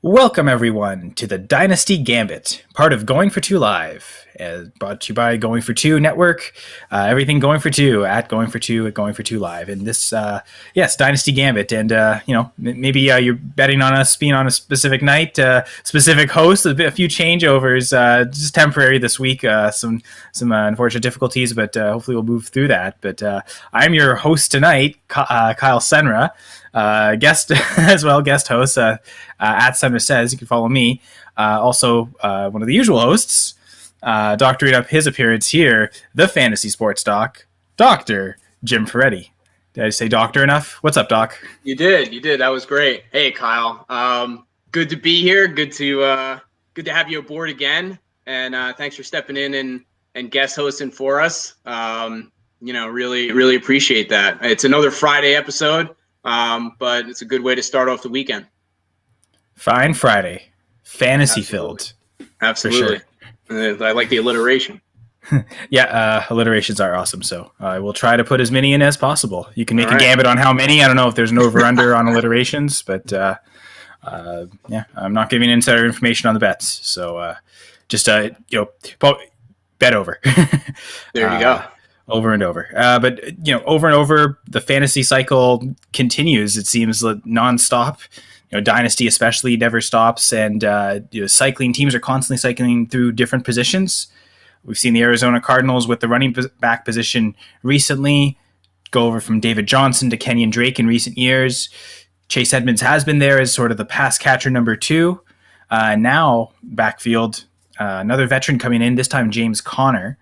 Welcome, everyone, to the Dynasty Gambit, part of Going for Two Live, brought to you by Going for Two Network. Everything Going for Two at Going for Two at Going for Two Live. And this, yes, Dynasty Gambit. And, maybe you're betting on us being on a specific night, specific host, a few changeovers, just temporary this week, some unfortunate difficulties, but hopefully we'll move through that. But I'm your host tonight, Kyle Senra. Guest as well, guest host at Senra Says. You can follow me. Also, one of the usual hosts, doctoring up his appearance here, the fantasy sports doc, Dr. Jim Ferretti. Did I say doctor enough? What's up, Doc? You did. That was great. Hey, Kyle. Good to be here. Good to have you aboard again. And thanks for stepping in and guest hosting for us. Really appreciate that. It's another Friday episode. But it's a good way to start off the weekend. Fine Friday. Fantasy filled. Absolutely. Sure. I like the alliteration. Yeah, alliterations are awesome. So I will try to put as many in as possible. You can make a gambit on how many. I don't know if there's an over-under on alliterations, but I'm not giving insider information on the bets. So bet over. There you go. Over and over. But over and over, the fantasy cycle continues. It seems nonstop. Dynasty especially never stops, and cycling teams are constantly cycling through different positions. We've seen the Arizona Cardinals with the running back position recently go over from David Johnson to Kenyon Drake in recent years. Chase Edmonds has been there as sort of the pass catcher number 2. Now backfield, another veteran coming in, this time James Conner.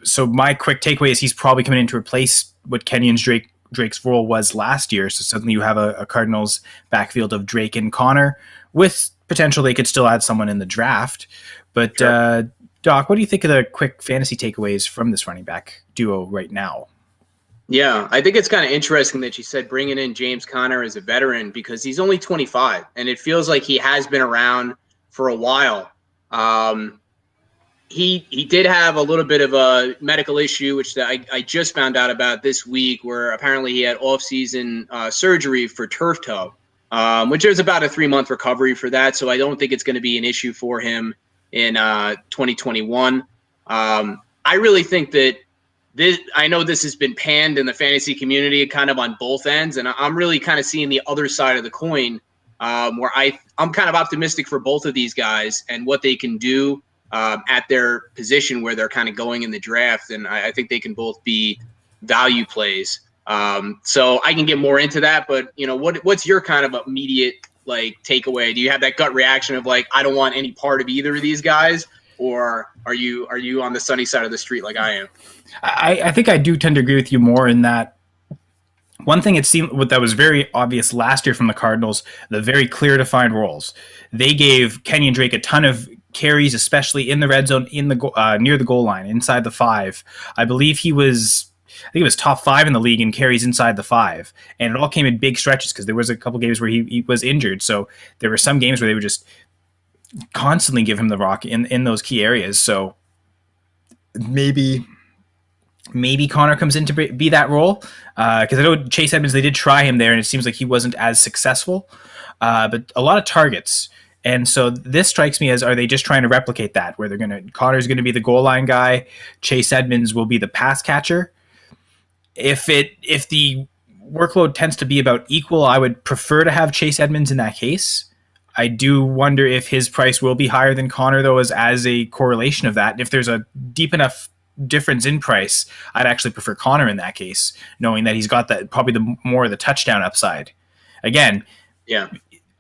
So my quick takeaway is he's probably coming in to replace what Kenyon Drake's role was last year. So suddenly you have a Cardinals backfield of Drake and Connor, with potential they could still add someone in the draft. But sure. Doc, what do you think of the quick fantasy takeaways from this running back duo right now? Yeah, I think it's kind of interesting that you said bringing in James Conner as a veteran, because he's only 25, and it feels like he has been around for a while. He did have a little bit of a medical issue, which I just found out about this week, where apparently he had off-season surgery for turf toe, which there's about a 3-month recovery for that. So I don't think it's going to be an issue for him in 2021. I really think that I know this has been panned in the fantasy community kind of on both ends, and I'm really kind of seeing the other side of the coin, where I'm kind of optimistic for both of these guys and what they can do at their position where they're kind of going in the draft. And I think they can both be value plays. So I can get more into that, but what's your kind of immediate takeaway? Do you have that gut reaction of I don't want any part of either of these guys, or are you on the sunny side of the street like I am? I think I do tend to agree with you more in that. One thing it seemed that was very obvious last year from the Cardinals, the very clear defined roles. They gave Kenyon Drake a ton of carries, especially in the red zone, in the near the goal line, inside the 5. I think he was top 5 in the league in carries inside the 5, and it all came in big stretches because there was a couple games where he was injured. So there were some games where they would just constantly give him the rock in those key areas. So maybe Connor comes in to be that role, because I know Chase Edmonds, they did try him there, and it seems like he wasn't as successful. But a lot of targets. And so this strikes me as, are they just trying to replicate that, where Connor's going to be the goal line guy, Chase Edmonds will be the pass catcher? If the workload tends to be about equal, I would prefer to have Chase Edmonds in that case. I do wonder if his price will be higher than Connor, though, as a correlation of that. And if there's a deep enough difference in price, I'd actually prefer Connor in that case, knowing that he's got that probably more of the touchdown upside. Again, yeah.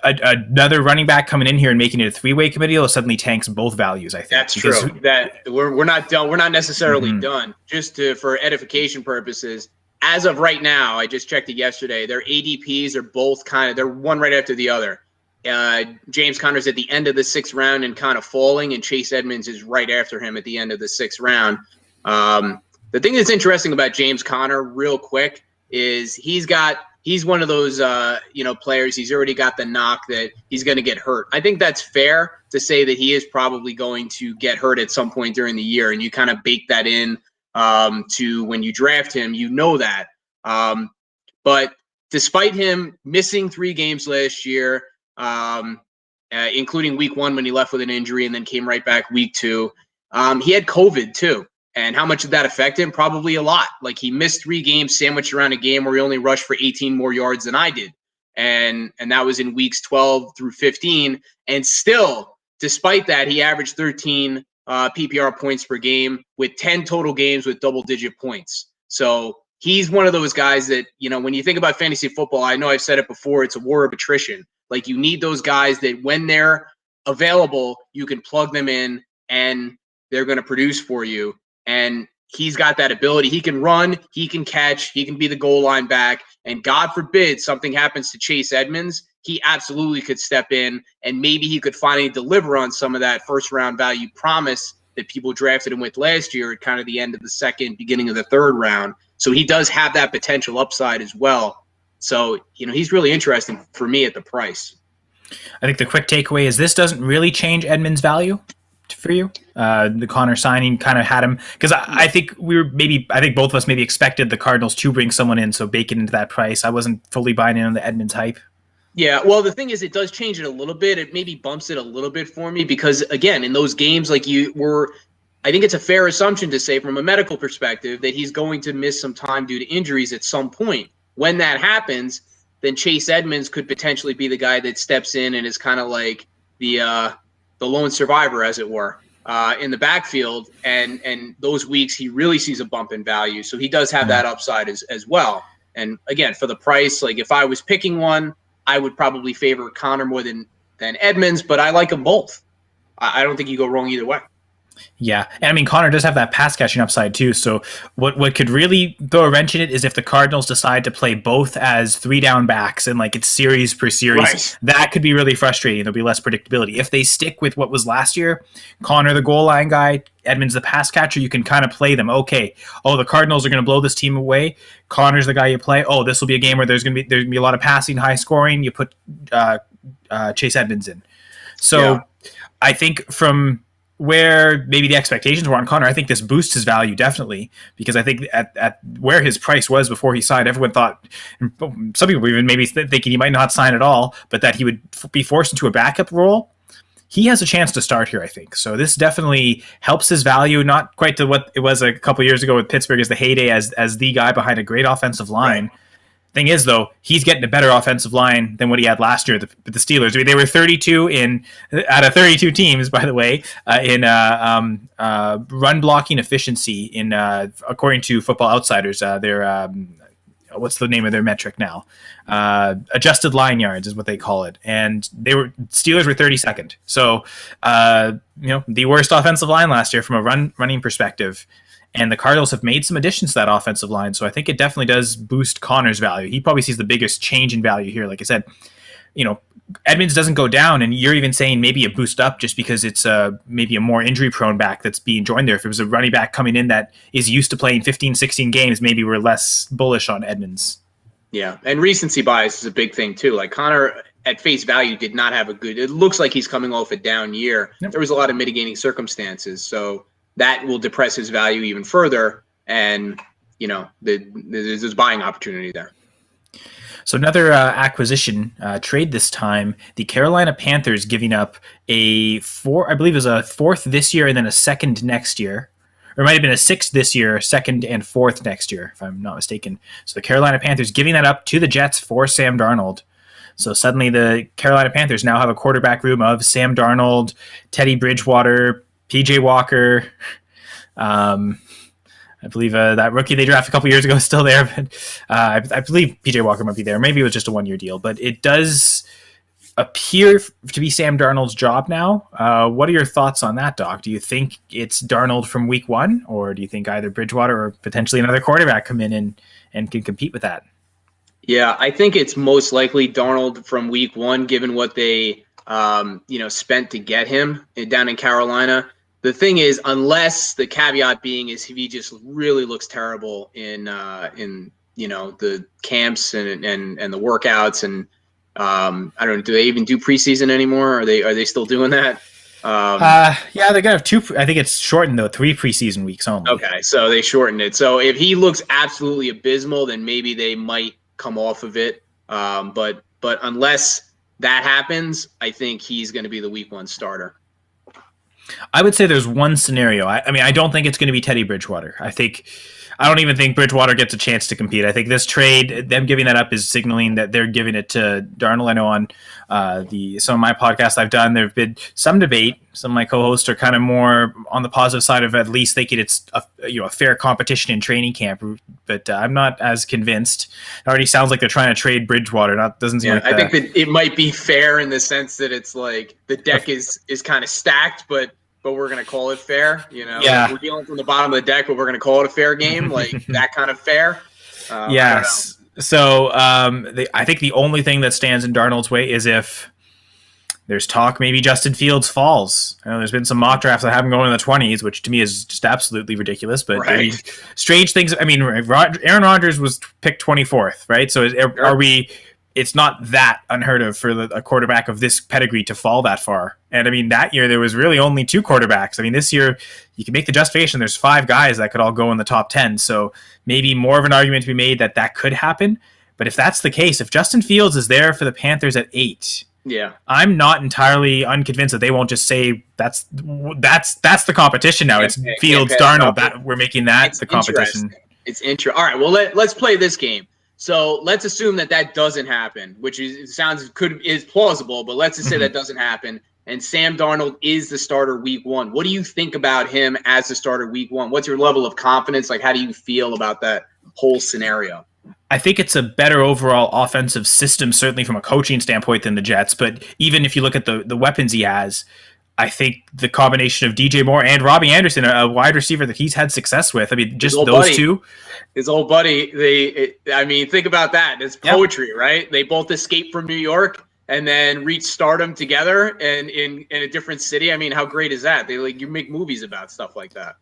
Another running back coming in here and making it a 3-way committee will suddenly tanks both values, I think. That's true. That we're not done. We're not necessarily done. Just for edification purposes, as of right now, I just checked it yesterday, their ADPs are both they're one right after the other. James Conner's at the end of the 6th round and kind of falling, and Chase Edmonds is right after him at the end of the 6th round. The thing that's interesting about James Conner, real quick, is he's one of those players. He's already got the knock that he's going to get hurt. I think that's fair to say that he is probably going to get hurt at some point during the year, and you kind of bake that in to when you draft him. That. But despite him missing 3 games last year, including week 1 when he left with an injury and then came right back week 2. He had COVID too. And how much did that affect him? Probably a lot. Like, he missed 3 games sandwiched around a game where he only rushed for 18 more yards than I did. And that was in weeks 12 through 15. And still, despite that, he averaged 13 PPR points per game with 10 total games with double-digit points. So he's one of those guys that, when you think about fantasy football, I know I've said it before, it's a war of attrition. Like, you need those guys that when they're available, you can plug them in and they're going to produce for you. And he's got that ability. He can run, he can catch, he can be the goal line back. And God forbid something happens to Chase Edmonds, he absolutely could step in and maybe he could finally deliver on some of that first round value promise that people drafted him with last year at kind of the end of the second, beginning of the third round. So he does have that potential upside as well. So, he's really interesting for me at the price. I think the quick takeaway is this doesn't really change Edmonds' value for you. The Connor signing kind of had him, because I think both of us maybe expected the Cardinals to bring someone in, so bake it into that price. I wasn't fully buying in on the Edmonds hype. Yeah, well, the thing is, it does change it a little bit. It maybe bumps it a little bit for me because, again, in those games, I think it's a fair assumption to say from a medical perspective that he's going to miss some time due to injuries at some point. When that happens, then Chase Edmonds could potentially be the guy that steps in and is kind of like the lone survivor, as it were, in the backfield. And those weeks he really sees a bump in value. So he does have that upside as well. And again, for the price, like if I was picking one, I would probably favor Connor more than Edmonds, but I like them both. I don't think you go wrong either way. Yeah, and I mean, Connor does have that pass catching upside too. So what could really throw a wrench in it is if the Cardinals decide to play both as 3 down backs and like it's series per series. Right. That could be really frustrating. There'll be less predictability. If they stick with what was last year, Connor the goal line guy, Edmonds the pass catcher, you can kind of play them. Okay, the Cardinals are going to blow this team away. Connor's the guy you play. This will be a game where there's going to be a lot of passing, high scoring. You put Chase Edmonds in. So yeah. I think from where maybe the expectations were on Connor, I think this boosts his value definitely, because I think at where his price was before he signed, everyone thought, some people even maybe thinking he might not sign at all, but that he would be forced into a backup role. He has a chance to start here, I think. So this definitely helps his value, not quite to what it was a couple years ago with Pittsburgh as the heyday as the guy behind a great offensive line. Right. Thing is, though, he's getting a better offensive line than what he had last year. The Steelers, I mean, they were 32 out of 32 teams, by the way, in run blocking efficiency according to Football Outsiders. Their what's the name of their metric now? Adjusted line yards is what they call it, and Steelers were 32nd. So the worst offensive line last year from a running perspective. And the Cardinals have made some additions to that offensive line, so I think it definitely does boost Connor's value. He probably sees the biggest change in value here. Like I said, Edmonds doesn't go down, and you're even saying maybe a boost up just because it's maybe a more injury-prone back that's being joined there. If it was a running back coming in that is used to playing 15, 16 games, maybe we're less bullish on Edmonds. Yeah, and recency bias is a big thing too. Like Connor, at face value, did not have it looks like he's coming off a down year. Yep. There was a lot of mitigating circumstances, so that will depress his value even further, and there's buying opportunity there. So another acquisition trade this time, the Carolina Panthers giving up I believe it was a 4th this year and then a 2nd next year. Or it might have been a 6th this year, 2nd and 4th next year, if I'm not mistaken. So the Carolina Panthers giving that up to the Jets for Sam Darnold. So suddenly the Carolina Panthers now have a quarterback room of Sam Darnold, Teddy Bridgewater, PJ Walker. I believe that rookie they drafted a couple years ago is still there, but I believe PJ Walker might be there. Maybe it was just a 1-year deal, but it does appear to be Sam Darnold's job now. What are your thoughts on that, Doc? Do you think it's Darnold from week 1, or do you think either Bridgewater or potentially another quarterback come in and can compete with that? Yeah, I think it's most likely Darnold from week 1, given what they spent to get him down in Carolina. The thing is, unless the caveat being is if he just really looks terrible in the camps and the workouts, and I don't know, do they even do preseason anymore? Are they still doing that? Yeah, they're gonna have 2. I think it's shortened though, 3 preseason weeks only. Okay, so they shortened it. So if he looks absolutely abysmal, then maybe they might come off of it. But unless that happens, I think he's going to be the week 1 starter. I would say there's one scenario. I mean, I don't think it's going to be Teddy Bridgewater. I don't even think Bridgewater gets a chance to compete. I think this trade, them giving that up, is signaling that they're giving it to Darnold. I know on some of my podcasts I've done, there have been some debate. Some of my co-hosts are kind of more on the positive side of at least thinking it's a fair competition in training camp. But I'm not as convinced. It already sounds like they're trying to trade Bridgewater. Doesn't seem like I think that it might be fair in the sense that it's like the deck is kind of stacked, but we're going to call it fair. Yeah. We're dealing from the bottom of the deck, but we're going to call it a fair game, like that kind of fair. Yes. So I think the only thing that stands in Darnold's way is if there's talk maybe Justin Fields falls. I know there's been some mock drafts that have him going in the 20s, which to me is just absolutely ridiculous. But right. I mean, strange things. I mean, Aaron Rodgers was picked 24th, right? So are we? It's not that unheard of for a quarterback of this pedigree to fall that far. And I mean, that year there was really only 2 quarterbacks. I mean, this year you can make the justification. There's 5 guys that could all go in the top 10. So maybe more of an argument to be made that could happen. But if that's the case, if Justin Fields is there for the Panthers at 8, I'm not entirely unconvinced that they won't just say that's the competition now. It's Fields, Darnold. That we're making that the competition. It's interesting. All right, well let's play this game. So let's assume that doesn't happen, which is plausible, but let's just say that doesn't happen. And Sam Darnold is the starter week 1. What do you think about him as the starter week 1? What's your level of confidence? Like, how do you feel about that whole scenario? I think it's a better overall offensive system, certainly from a coaching standpoint, than the Jets. But even if you look at the weapons he has, I think the combination of DJ Moore and Robbie Anderson, a wide receiver that he's had success with, I mean, just those two. His old buddy, think about that. It's poetry, right? They both escaped from New York and then reached stardom together and in a different city. I mean, how great is that? You make movies about stuff like that.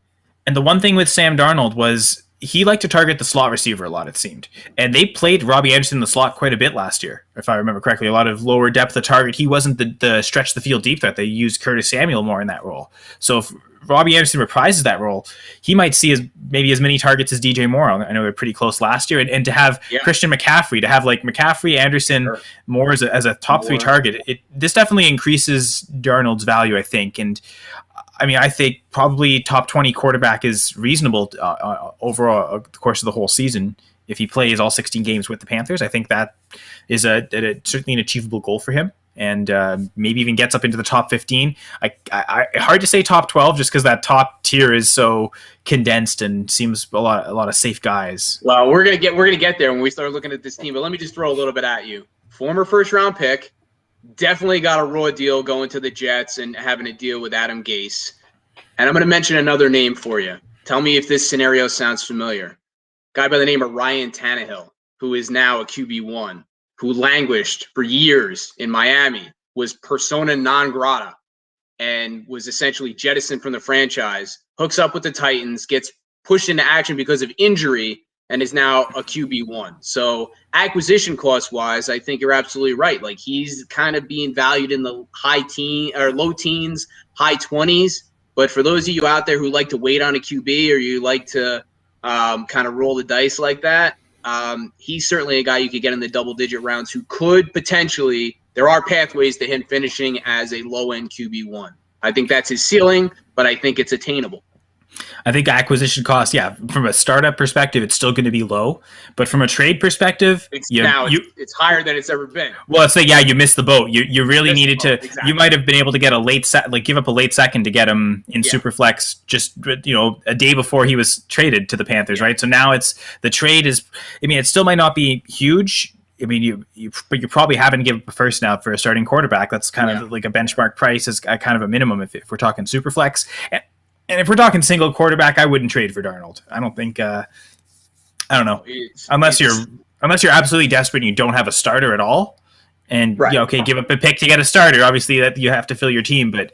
And the one thing with Sam Darnold was he liked to target the slot receiver a lot, it seemed. And they played Robbie Anderson in the slot quite a bit last year, if I remember correctly. A lot of lower depth of target. He wasn't the stretch the field deep threat. They used Curtis Samuel more in that role. So if Robbie Anderson reprises that role, he might see maybe as many targets as DJ Moore. I know they're pretty close last year. And to have Christian McCaffrey, to have like McCaffrey, Anderson, Moore as a top 3 target, this definitely increases Darnold's value, I think. And I mean, I think probably top 20 quarterback is reasonable overall the course of the whole season. If he plays all 16 games with the Panthers, I think that is certainly an achievable goal for him, and maybe even gets up into the top 15. Hard to say top 12 just because that top tier is so condensed and seems a lot of safe guys. Well, we're gonna get there when we start looking at this team. But let me just throw a little bit at you. Former first-round pick. Definitely got a raw deal going to the Jets and having to deal with Adam Gase. And I'm going to mention another name for you. Tell me if this scenario sounds familiar. Guy by the name of Ryan Tannehill, who is now a QB1, who languished for years in Miami, was persona non grata, and was essentially jettisoned from the franchise, hooks up with the Titans, gets pushed into action because of injury, and is now a QB1. So acquisition cost wise, I think you're absolutely right. Like, he's kind of being valued in the low teens, high 20s. But for those of you out there who like to wait on a QB, or you like to kind of roll the dice like that, he's certainly a guy you could get in the double-digit rounds who could potentially – there are pathways to him finishing as a low-end QB1. I think that's his ceiling, but I think it's attainable. I think acquisition cost, from a startup perspective, it's still going to be low. But from a trade perspective, it's higher than it's ever been. Well, it's like, you missed the boat. You really needed to. Exactly. You might have been able to get give up a late second to get him in Superflex just a day before he was traded to the Panthers, right? So now the trade is. I mean, it still might not be huge. I mean, but you probably haven't given up a first now for a starting quarterback. That's kind of like a benchmark price, is kind of a minimum if we're talking Superflex. And if we're talking single quarterback, I wouldn't trade for Darnold. I don't think. I don't know, unless you're absolutely desperate and you don't have a starter at all, and give up a pick to get a starter. Obviously, that you have to fill your team, but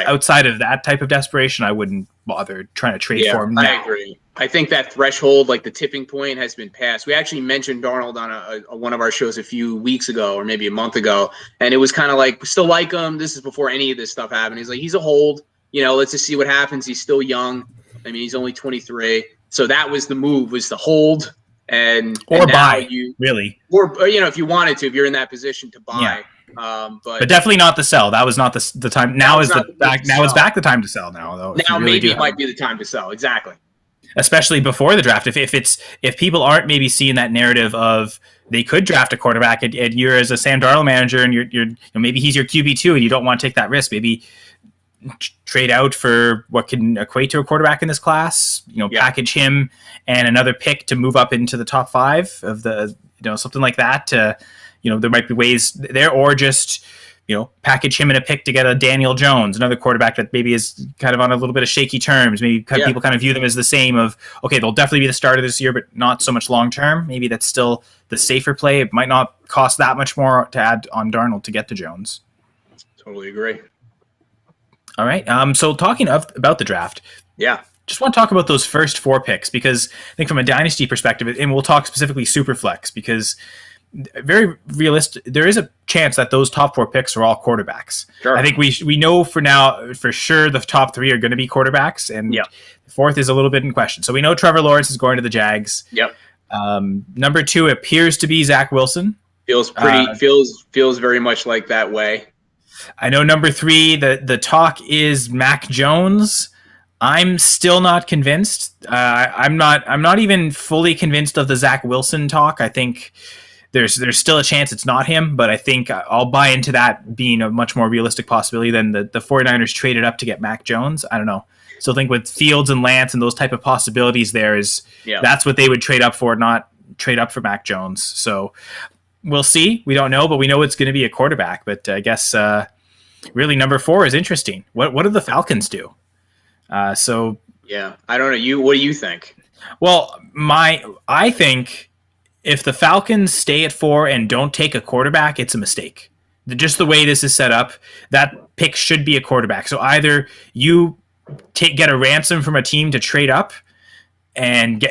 outside of that type of desperation, I wouldn't bother trying to trade for him now. I agree. I think that threshold, like the tipping point, has been passed. We actually mentioned Darnold on one of our shows a few weeks ago, or maybe a month ago, and it was kind of like, we still like him. This is before any of this stuff happened. He's like, he's a hold. Let's just see what happens. He's still young. I mean, he's only 23. So that was the move, was to hold or buy, really. Or if you wanted to, if you're in that position to buy. But definitely not the sell. That was not the time. Now is the back. Now is back the time to sell. Now though. Now maybe it might be the time to sell. Exactly. Especially before the draft. If people aren't maybe seeing that narrative of they could draft a quarterback and you're as a Sam Darnold manager and you're maybe he's your QB2 and you don't want to take that risk. Maybe trade out for what can equate to a quarterback in this class. Package him and another pick to move up into the top 5 of the something like that. There might be ways there, or just package him in a pick to get a Daniel Jones, another quarterback that maybe is kind of on a little bit of shaky terms. Maybe people kind of view them as the same of, okay, they'll definitely be the starter this year, but not so much long term. Maybe that's still the safer play. It might not cost that much more to add on Darnold to get to Jones. Totally agree. All right. So talking about the draft. Yeah. Just want to talk about those first 4 picks because I think from a dynasty perspective, and we'll talk specifically Superflex because very realistic. There is a chance that those top 4 picks are all quarterbacks. Sure. I think we know for sure the top 3 are going to be quarterbacks, and the 4th is a little bit in question. So we know Trevor Lawrence is going to the Jags. Yep. Number 2 appears to be Zach Wilson. Feels feels very much like that way. I know number 3. The talk is Mac Jones. I'm still not convinced. I'm not even fully convinced of the Zach Wilson talk. I think there's still a chance it's not him, but I think I'll buy into that being a much more realistic possibility than the 49ers traded up to get Mac Jones. I don't know. Still think with Fields and Lance and those type of possibilities that's what they would trade up for, not trade up for Mac Jones. So we'll see. We don't know, but we know it's going to be a quarterback. But I guess really number 4 is interesting. What do the Falcons do? I don't know. What do you think? Well, I think if the Falcons stay at 4 and don't take a quarterback, it's a mistake. Just the way this is set up, that pick should be a quarterback. So either you get a ransom from a team to trade up and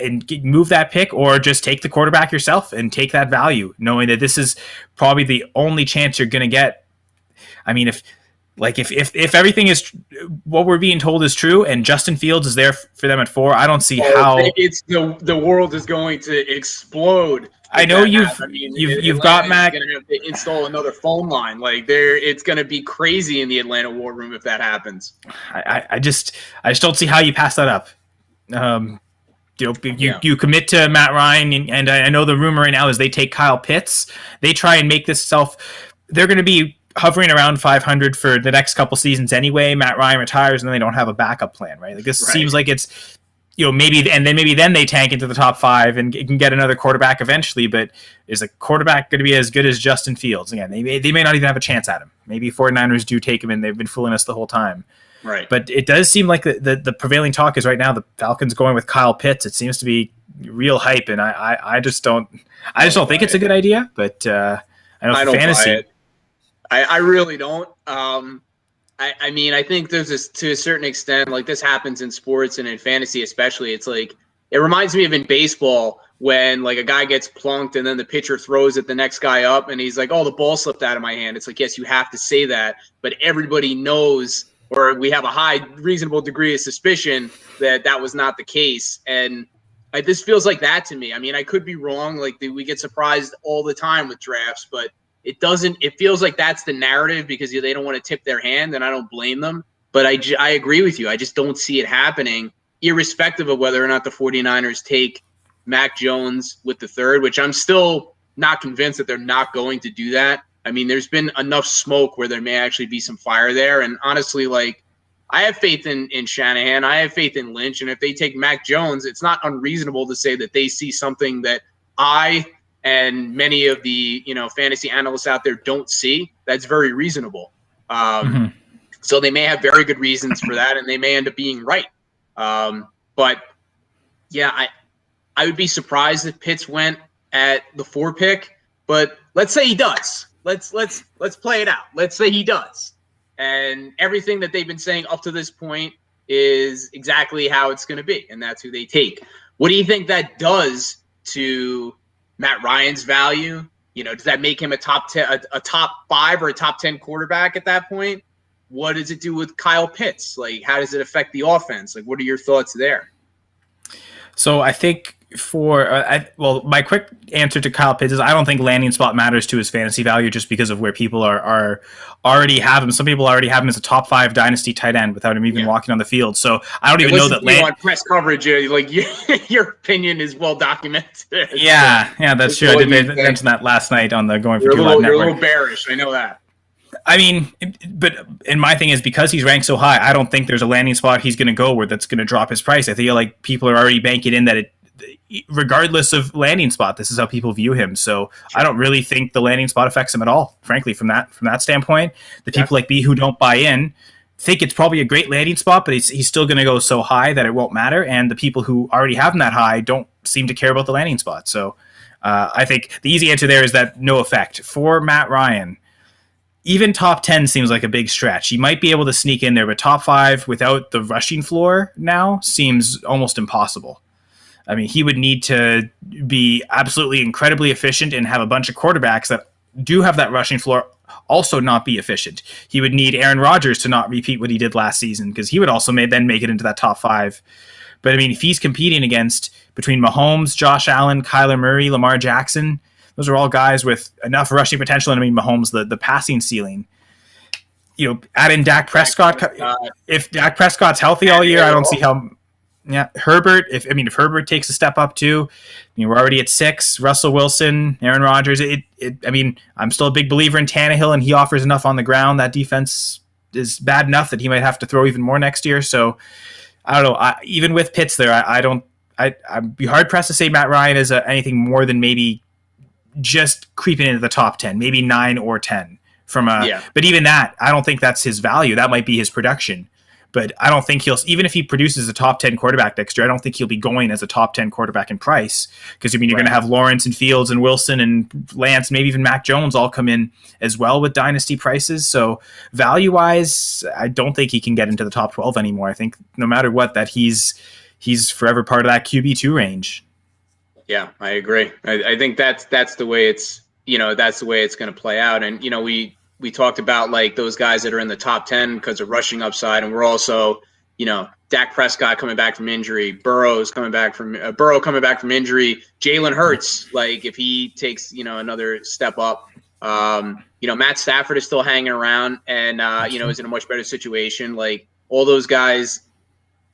move that pick, or just take the quarterback yourself and take that value, knowing that this is probably the only chance you're going to get. I mean, if everything is what we're being told is true and Justin Fields is there for them at 4, I don't see how the world is going to explode. I know you've got Mac going to have to install another phone line. It's going to be crazy in the Atlanta war room if that happens. I just don't see how you pass that up. You commit to Matt Ryan, and I know the rumor right now is they take Kyle Pitts. They try and make this they're going to be hovering around 500 for the next couple seasons anyway. Matt Ryan retires and then they don't have a backup plan, right? Seems like it's maybe then they tank into the top 5 and can get another quarterback eventually, but is a quarterback going to be as good as Justin Fields? Again, they may not even have a chance at him. Maybe 49ers do take him and they've been fooling us the whole time. Right. But it does seem like the prevailing talk is right now the Falcons going with Kyle Pitts. It seems to be real hype, and I just don't think it's a good idea, but I don't fantasy. Buy it. I really don't. I mean, I think there's this, to a certain extent, like this happens in sports and in fantasy especially. It's like, it reminds me of in baseball when like a guy gets plunked and then the pitcher throws it the next guy up and he's like, oh, the ball slipped out of my hand. It's like, yes, you have to say that, but everybody knows, or we have a high reasonable degree of suspicion that that was not the case. And this feels like that to me. I mean, I could be wrong. Like we get surprised all the time with drafts, but it feels like that's the narrative because they don't want to tip their hand, and I don't blame them. But I agree with you. I just don't see it happening, irrespective of whether or not the 49ers take Mac Jones with the 3rd, which I'm still not convinced that they're not going to do that. I mean, there's been enough smoke where there may actually be some fire there. And honestly, like, I have faith in Shanahan. I have faith in Lynch. And if they take Mac Jones, it's not unreasonable to say that they see something that I and many of the fantasy analysts out there don't see. That's very reasonable. So they may have very good reasons for that, and they may end up being right. But yeah, I would be surprised if Pitts went at the 4 pick. But let's say he does. Let's play it out. Let's say he does, and everything that they've been saying up to this point is exactly how it's going to be, and that's who they take. What do you think that does to Matt Ryan's value? Does that make him a top 10, a top 5 or a top 10 quarterback at that point? What does it do with Kyle Pitts? Like, how does it affect the offense? Like, what are your thoughts there? So I think my quick answer to Kyle Pitts is I don't think landing spot matters to his fantasy value just because of where people are already have him. Some people already have him as a top 5 dynasty tight end without him even walking on the field. So I don't even know that on press coverage, like your opinion is well documented. Yeah, that's true. I did mention that last night on the Going for Two Live Network. You're a little bearish. I know that. I mean, and my thing is because he's ranked so high, I don't think there's a landing spot he's going to go where that's going to drop his price. I feel like people are already banking in that regardless of landing spot, this is how people view him. So I don't really think the landing spot affects him at all, frankly, from that standpoint. The people like me who don't buy in think it's probably a great landing spot, but he's still going to go so high that it won't matter. And the people who already have him that high don't seem to care about the landing spot. So I think the easy answer there is that no effect. For Matt Ryan, even top 10 seems like a big stretch. He might be able to sneak in there, but top 5 without the rushing floor now seems almost impossible. I mean, he would need to be absolutely incredibly efficient and have a bunch of quarterbacks that do have that rushing floor also not be efficient. He would need Aaron Rodgers to not repeat what he did last season because he would also then make it into that top 5. But I mean, if he's competing against between Mahomes, Josh Allen, Kyler Murray, Lamar Jackson, those are all guys with enough rushing potential. And I mean, Mahomes, the passing ceiling. Add in Dak Prescott. If Dak Prescott's healthy all year, I don't see how. Yeah, Herbert. If Herbert takes a step up too, we're already at 6. Russell Wilson, Aaron Rodgers. I'm still a big believer in Tannehill, and he offers enough on the ground. That defense is bad enough that he might have to throw even more next year. So I don't know. Even with Pitts there, I'd be hard pressed to say Matt Ryan is anything more than maybe just creeping into the top 10, maybe 9 or 10 But even that, I don't think that's his value. That might be his production. But I don't think even if he produces a top 10 quarterback next year, I don't think he'll be going as a top 10 quarterback in price. Because you're going to have Lawrence and Fields and Wilson and Lance, maybe even Mac Jones all come in as well with dynasty prices. So value-wise, I don't think he can get into the top 12 anymore. I think no matter what, that he's forever part of that QB2 range. Yeah, I agree. I think that's the way it's that's the way it's going to play out. And we talked about like those guys that are in the top 10 because of rushing upside, and we're also Dak Prescott coming back from injury, Burrow coming back from injury, Jalen Hurts, like if he takes another step up, Matt Stafford is still hanging around and is in a much better situation. Like all those guys,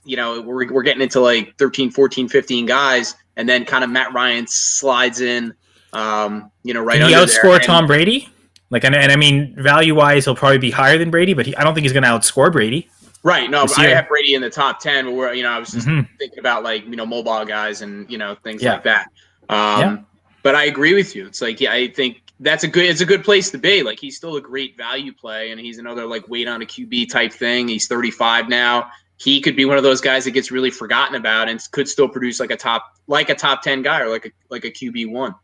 we're getting into like 13, 14, 15 guys. And then kind of Matt Ryan slides in, right under there. Can he outscore Tom Brady? And I mean, value-wise, he'll probably be higher than Brady, but I don't think he's going to outscore Brady. Right. No, but I have Brady in the top 10, but where I was just thinking about like mobile guys and things like that. But I agree with you. It's like I think it's a good place to be. Like he's still a great value play, and he's another like wait on a QB type thing. He's 35 now. He could be one of those guys that gets really forgotten about and could still produce like a top 10 guy or like a QB1.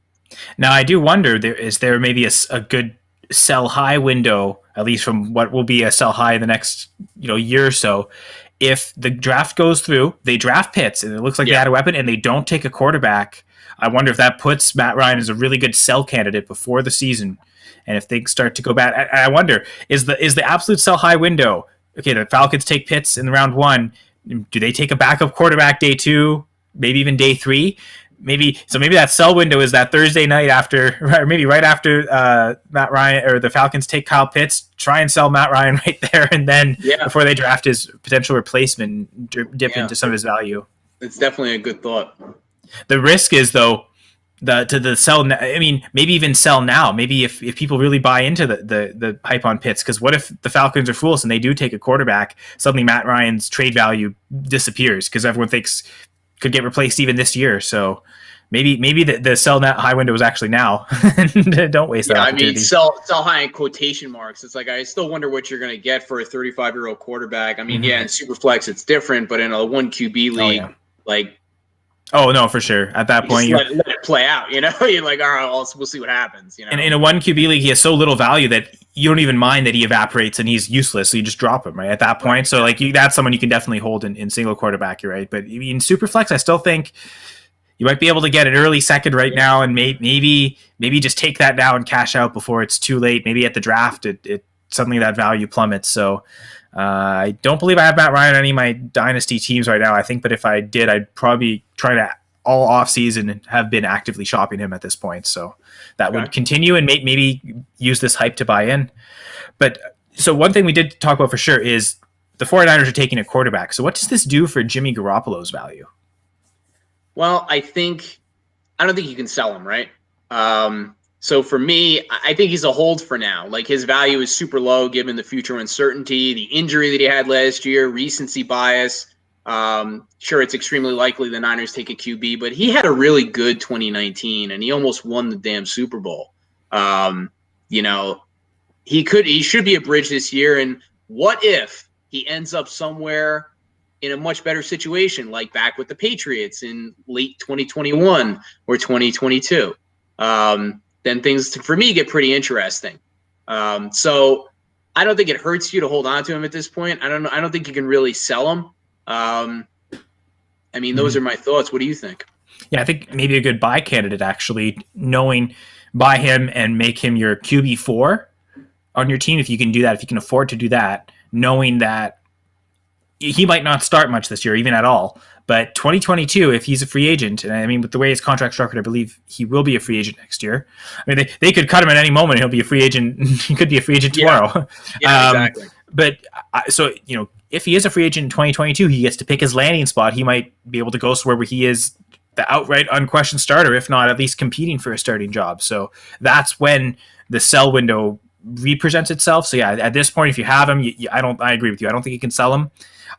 Now, I do wonder, is there maybe a good sell high window, at least from what will be a sell high in the next year or so, if the draft goes through, they draft Pitts and it looks like they had a weapon and they don't take a quarterback. I wonder if that puts Matt Ryan as a really good sell candidate before the season. And if things start to go bad, I wonder, is the absolute sell high window, okay, the Falcons take Pitts in round 1. Do they take a backup quarterback day 2, maybe even day 3? Maybe that sell window is that Thursday night after, or maybe right after Matt Ryan or the Falcons take Kyle Pitts, try and sell Matt Ryan right there, and then before they draft his potential replacement, dip into some of his value. It's definitely a good thought. The risk is though, the sell. I mean, maybe even sell now. Maybe if people really buy into the hype on Pitts, because what if the Falcons are foolish and they do take a quarterback? Suddenly, Matt Ryan's trade value disappears because everyone thinks could get replaced even this year. So maybe the sell net high window is actually now. Don't waste that opportunity. I mean, sell high in quotation marks. It's like I still wonder what you're going to get for a 35-year-old quarterback. I mean, in Superflex it's different, but in a 1 QB league, like. Oh no, for sure. At that point, let it play out. You're like, all right, we'll see what happens. And in a 1 QB league, he has so little value that you don't even mind that he evaporates and he's useless. So you just drop him right at that point. So like that's someone you can definitely hold in single quarterback. You're right, but in Superflex, I still think you might be able to get an early second right now, and maybe just take that now and cash out before it's too late. Maybe at the draft, it suddenly that value plummets. So. I don't believe I have Matt Ryan on any of my dynasty teams right now. I think, but if I did, I'd probably try to all offseason have been actively shopping him at this point. So that would continue and maybe use this hype to buy in. But so one thing we did talk about for sure is the 49ers are taking a quarterback. So what does this do for Jimmy Garoppolo's value? Well, I don't think you can sell him, right? So for me, I think he's a hold for now. Like, his value is super low given the future uncertainty, the injury that he had last year, recency bias. Sure, it's extremely likely the Niners take a QB, but he had a really good 2019 and he almost won the damn Super Bowl. You know, he should be a bridge this year. And what if he ends up somewhere in a much better situation, like back with the Patriots in late 2021 or 2022? Then things for me get pretty interesting. So I don't think it hurts you to hold on to him at this point. I don't think you can really sell him. I mean, those are my thoughts. What do you think? Yeah, I think maybe a good buy candidate, actually, buy him and make him your QB4 on your team if you can do that, if you can afford to do that, knowing that he might not start much this year, even at all. But 2022, if he's a free agent, and I mean, with the way his contract structured, I believe he will be a free agent next year. I mean, they could cut him at any moment and he'll be a free agent. He could be a free agent tomorrow. Yeah, exactly. But so, you know, if he is a free agent in 2022, he gets to pick his landing spot. He might be able to go somewhere where he is the outright unquestioned starter, if not at least competing for a starting job. So that's when the sell window represents itself. So yeah, at this point, if you have him, I agree with you. I don't think you can sell him.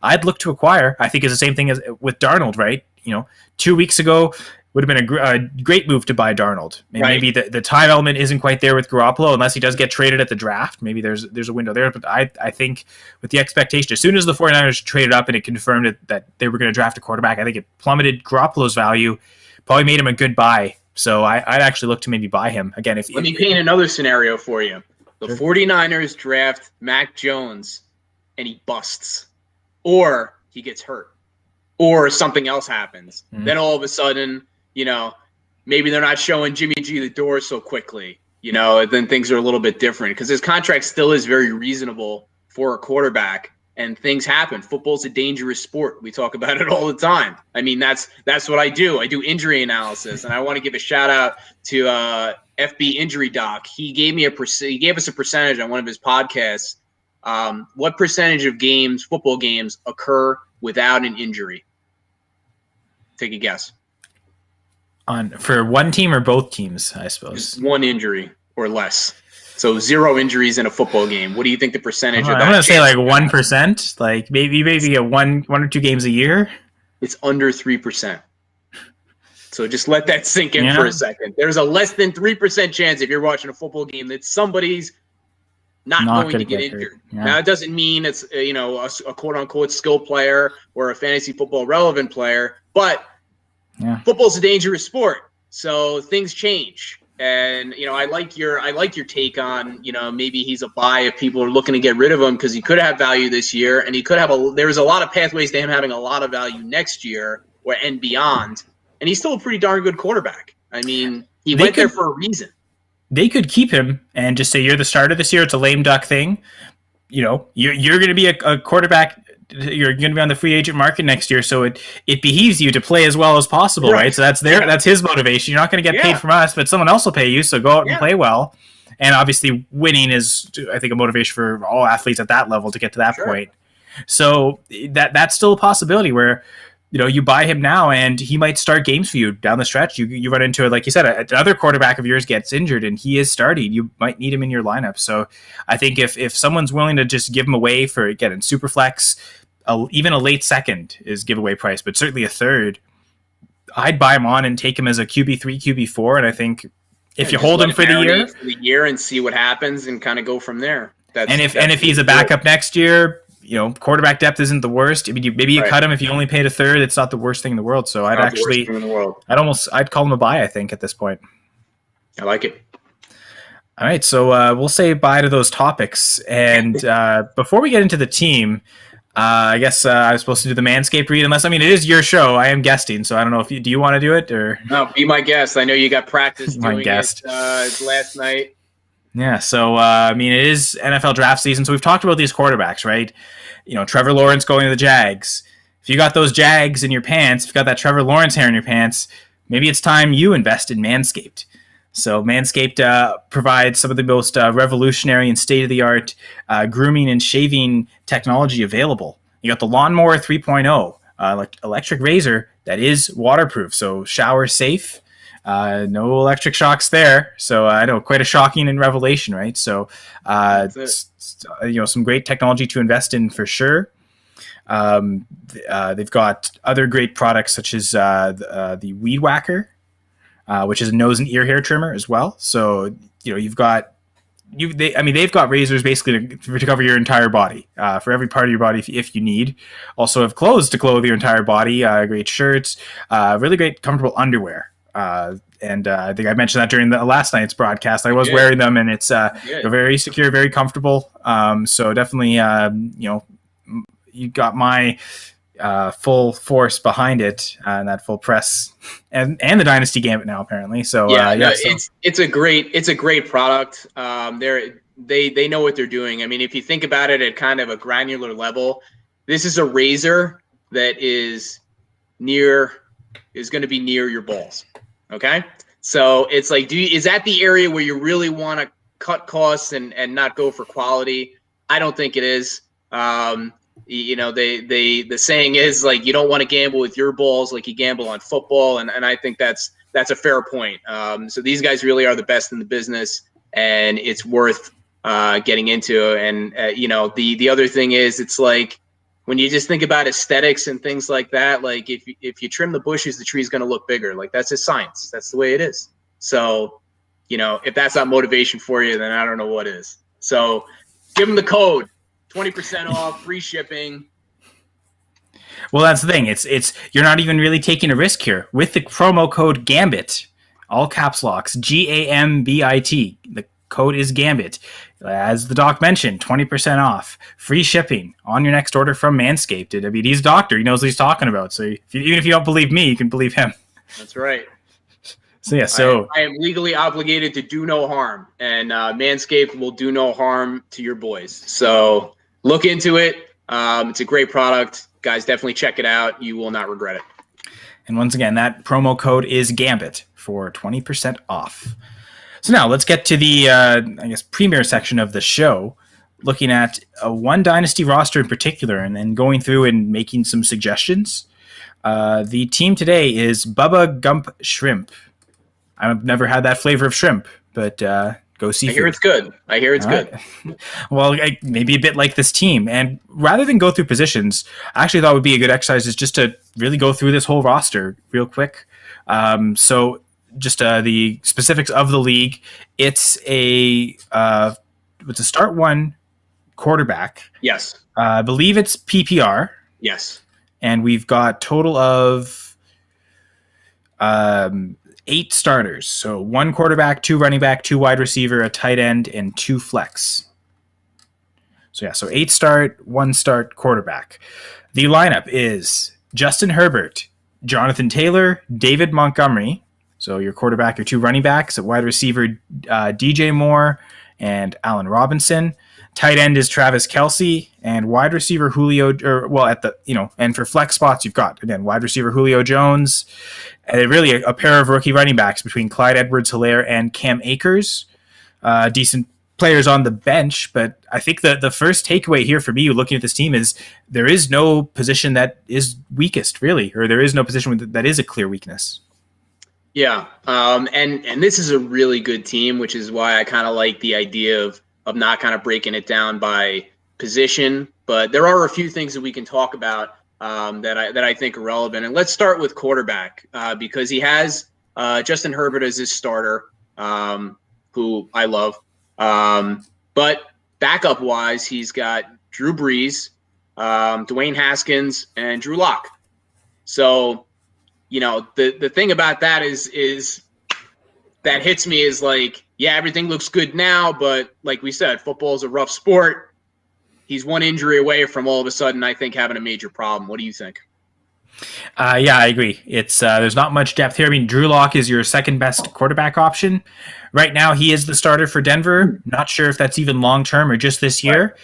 I'd look to acquire. I think it's the same thing as with Darnold, right? You know, 2 weeks ago would have been a great move to buy Darnold. And maybe the time element isn't quite there with Garoppolo unless he does get traded at the draft. Maybe there's a window there. But I think with the expectation, as soon as the 49ers traded up and it confirmed that they were going to draft a quarterback, I think it plummeted Garoppolo's value, probably made him a good buy. So I'd actually look to maybe buy him. Again, let me paint another scenario for you. The 49ers draft Mac Jones and he busts, or he gets hurt, or something else happens. Then all of a sudden, you know, maybe they're not showing Jimmy G the door so quickly, you know, then things are a little bit different because his contract still is very reasonable for a quarterback, and things happen. Football's a dangerous sport. We talk about it all the time. I mean, that's what I do. I do injury analysis, and I want to give a shout out to FB Injury Doc. He gave us a percentage on one of his podcasts. What percentage of football games, occur without an injury? Take a guess. For one team or both teams, I suppose. Just one injury or less. So 0 injuries in a football game. What do you think the percentage of that? I'm going to say like 1%, like maybe a one or two games a year. It's under 3%. So just let that sink in for a second. There's a less than 3% chance if you're watching a football game that somebody's not going to get injured. Yeah. Now, it doesn't mean it's a quote-unquote skill player or a fantasy football relevant player, but football's a dangerous sport, so things change. And I like your take on maybe he's a buy if people are looking to get rid of him because he could have value this year, and he could have there's a lot of pathways to him having a lot of value next year and beyond. And he's still a pretty darn good quarterback. I mean, he went there for a reason. They could keep him and just say, you're the starter this year. It's a lame duck thing. You're going to be a quarterback. You're going to be on the free agent market next year. So it behoves you to play as well as possible, right? So that's his motivation. You're not going to get paid from us, but someone else will pay you. So go out and play well. And obviously winning is, I think, a motivation for all athletes at that level to get to that point. So that's still a possibility where, you buy him now and he might start games for you down the stretch. You run into it, like you said, another quarterback of yours gets injured and he is starting. You might need him in your lineup. So I think if someone's willing to just give him away for, again, in Superflex, even a late second is giveaway price, but certainly a third, I'd buy him on and take him as a QB3, QB4. And I think if you hold him for the year and see what happens and kind of go from there. If he's a backup next year, quarterback depth isn't the worst. I mean, maybe you cut him if you only paid a third. It's not the worst thing in the world. So I'd call him a buy, I think, at this point. I like it. All right. So we'll say bye to those topics. And before we get into the team, I guess I was supposed to do the Manscaped read, it is your show. I am guesting. So I don't know do you want to do it or? No, be my guest. I know you got practice doing it last night. Yeah, so, it is NFL draft season, so we've talked about these quarterbacks, right? Trevor Lawrence going to the Jags, if you got those Jags in your pants, if you got that Trevor Lawrence hair in your pants, maybe it's time you invest in Manscaped. So Manscaped provides some of the most revolutionary and state-of-the-art grooming and shaving technology available. You got the Lawnmower 3.0 electric razor that is waterproof, so shower safe. No electric shocks there. So I know, quite a shocking and revelation, right? So some great technology to invest in for sure. They've got other great products such as the Weed Whacker, which is a nose and ear hair trimmer as well. So they've got razors basically to cover your entire body, for every part of your body if you need. Also have clothes to clothe your entire body. Great shirts, really great comfortable underwear. And I think I mentioned that during the last night's broadcast. I was wearing them, and it's very secure, very comfortable. So definitely, you got my full force behind it, and that full press, and the Dynasty Gambt now apparently. So it's a great product. They know what they're doing. I mean, if you think about it at kind of a granular level, this is a razor that is going to be near your balls. Okay, so it's like, is that the area where you really want to cut costs and not go for quality? I don't think it is. The saying is, like, you don't want to gamble with your balls like you gamble on football, and I think that's a fair point. So these guys really are the best in the business, and it's worth getting into. And the other thing is, it's like, when you just think about aesthetics and things like that, like if you trim the bushes, the tree's going to look bigger. Like, that's just science. That's the way it is. So, if that's not motivation for you, then I don't know what is. So give them the code, 20% off, free shipping. Well, that's the thing. It's you're not even really taking a risk here with the promo code Gambit, all caps locks, GAMBIT. The code is Gambit. As the doc mentioned, 20% off, free shipping on your next order from Manscaped. I mean, he's a doctor. He knows what he's talking about. So even if you don't believe me, you can believe him. That's right. So I am legally obligated to do no harm, and Manscaped will do no harm to your boys. So look into it. It's a great product. Guys, definitely check it out. You will not regret it. And once again, that promo code is Gambit for 20% off. So now let's get to the, premier section of the show, looking at one Dynasty roster in particular and then going through and making some suggestions. The team today is Bubba Gump Shrimp. I've never had that flavor of shrimp, but go see. I hear it's good. Good. Well, maybe a bit like this team. And rather than go through positions, I actually thought would be a good exercise is just to really go through this whole roster real quick. So just the specifics of the league. It's a start one quarterback. Yes. I believe it's PPR. Yes. And we've got total of 8 starters. So 1 quarterback, 2 running back, 2 wide receiver, a tight end, and 2 flex. So 8 start, 1 start quarterback. The lineup is Justin Herbert, Jonathan Taylor, David Montgomery. So your quarterback, your 2 running backs, at wide receiver, DJ Moore and Allen Robinson. Tight end is Travis Kelce, and wide receiver Julio, and for flex spots, you've got, again, wide receiver Julio Jones, and really a pair of rookie running backs between Clyde Edwards-Helaire and Cam Akers. Decent players on the bench, but I think the first takeaway here for me looking at this team is there is no position that is weakest, really, or there is no position that is a clear weakness. Yeah, and this is a really good team, which is why I kind of like the idea of not kind of breaking it down by position. But there are a few things that we can talk about that I think are relevant. And let's start with quarterback because he has Justin Herbert as his starter, who I love. But backup-wise, he's got Drew Brees, Dwayne Haskins, and Drew Lock. So, the thing about that is that hits me is like, yeah, everything looks good now, but like we said, football is a rough sport. He's one injury away from all of a sudden, I think, having a major problem. What do you think? Yeah, I agree. It's there's not much depth here. I mean, Drew Lock is your second best quarterback option. Right now, he is the starter for Denver. Not sure if that's even long-term or just this year.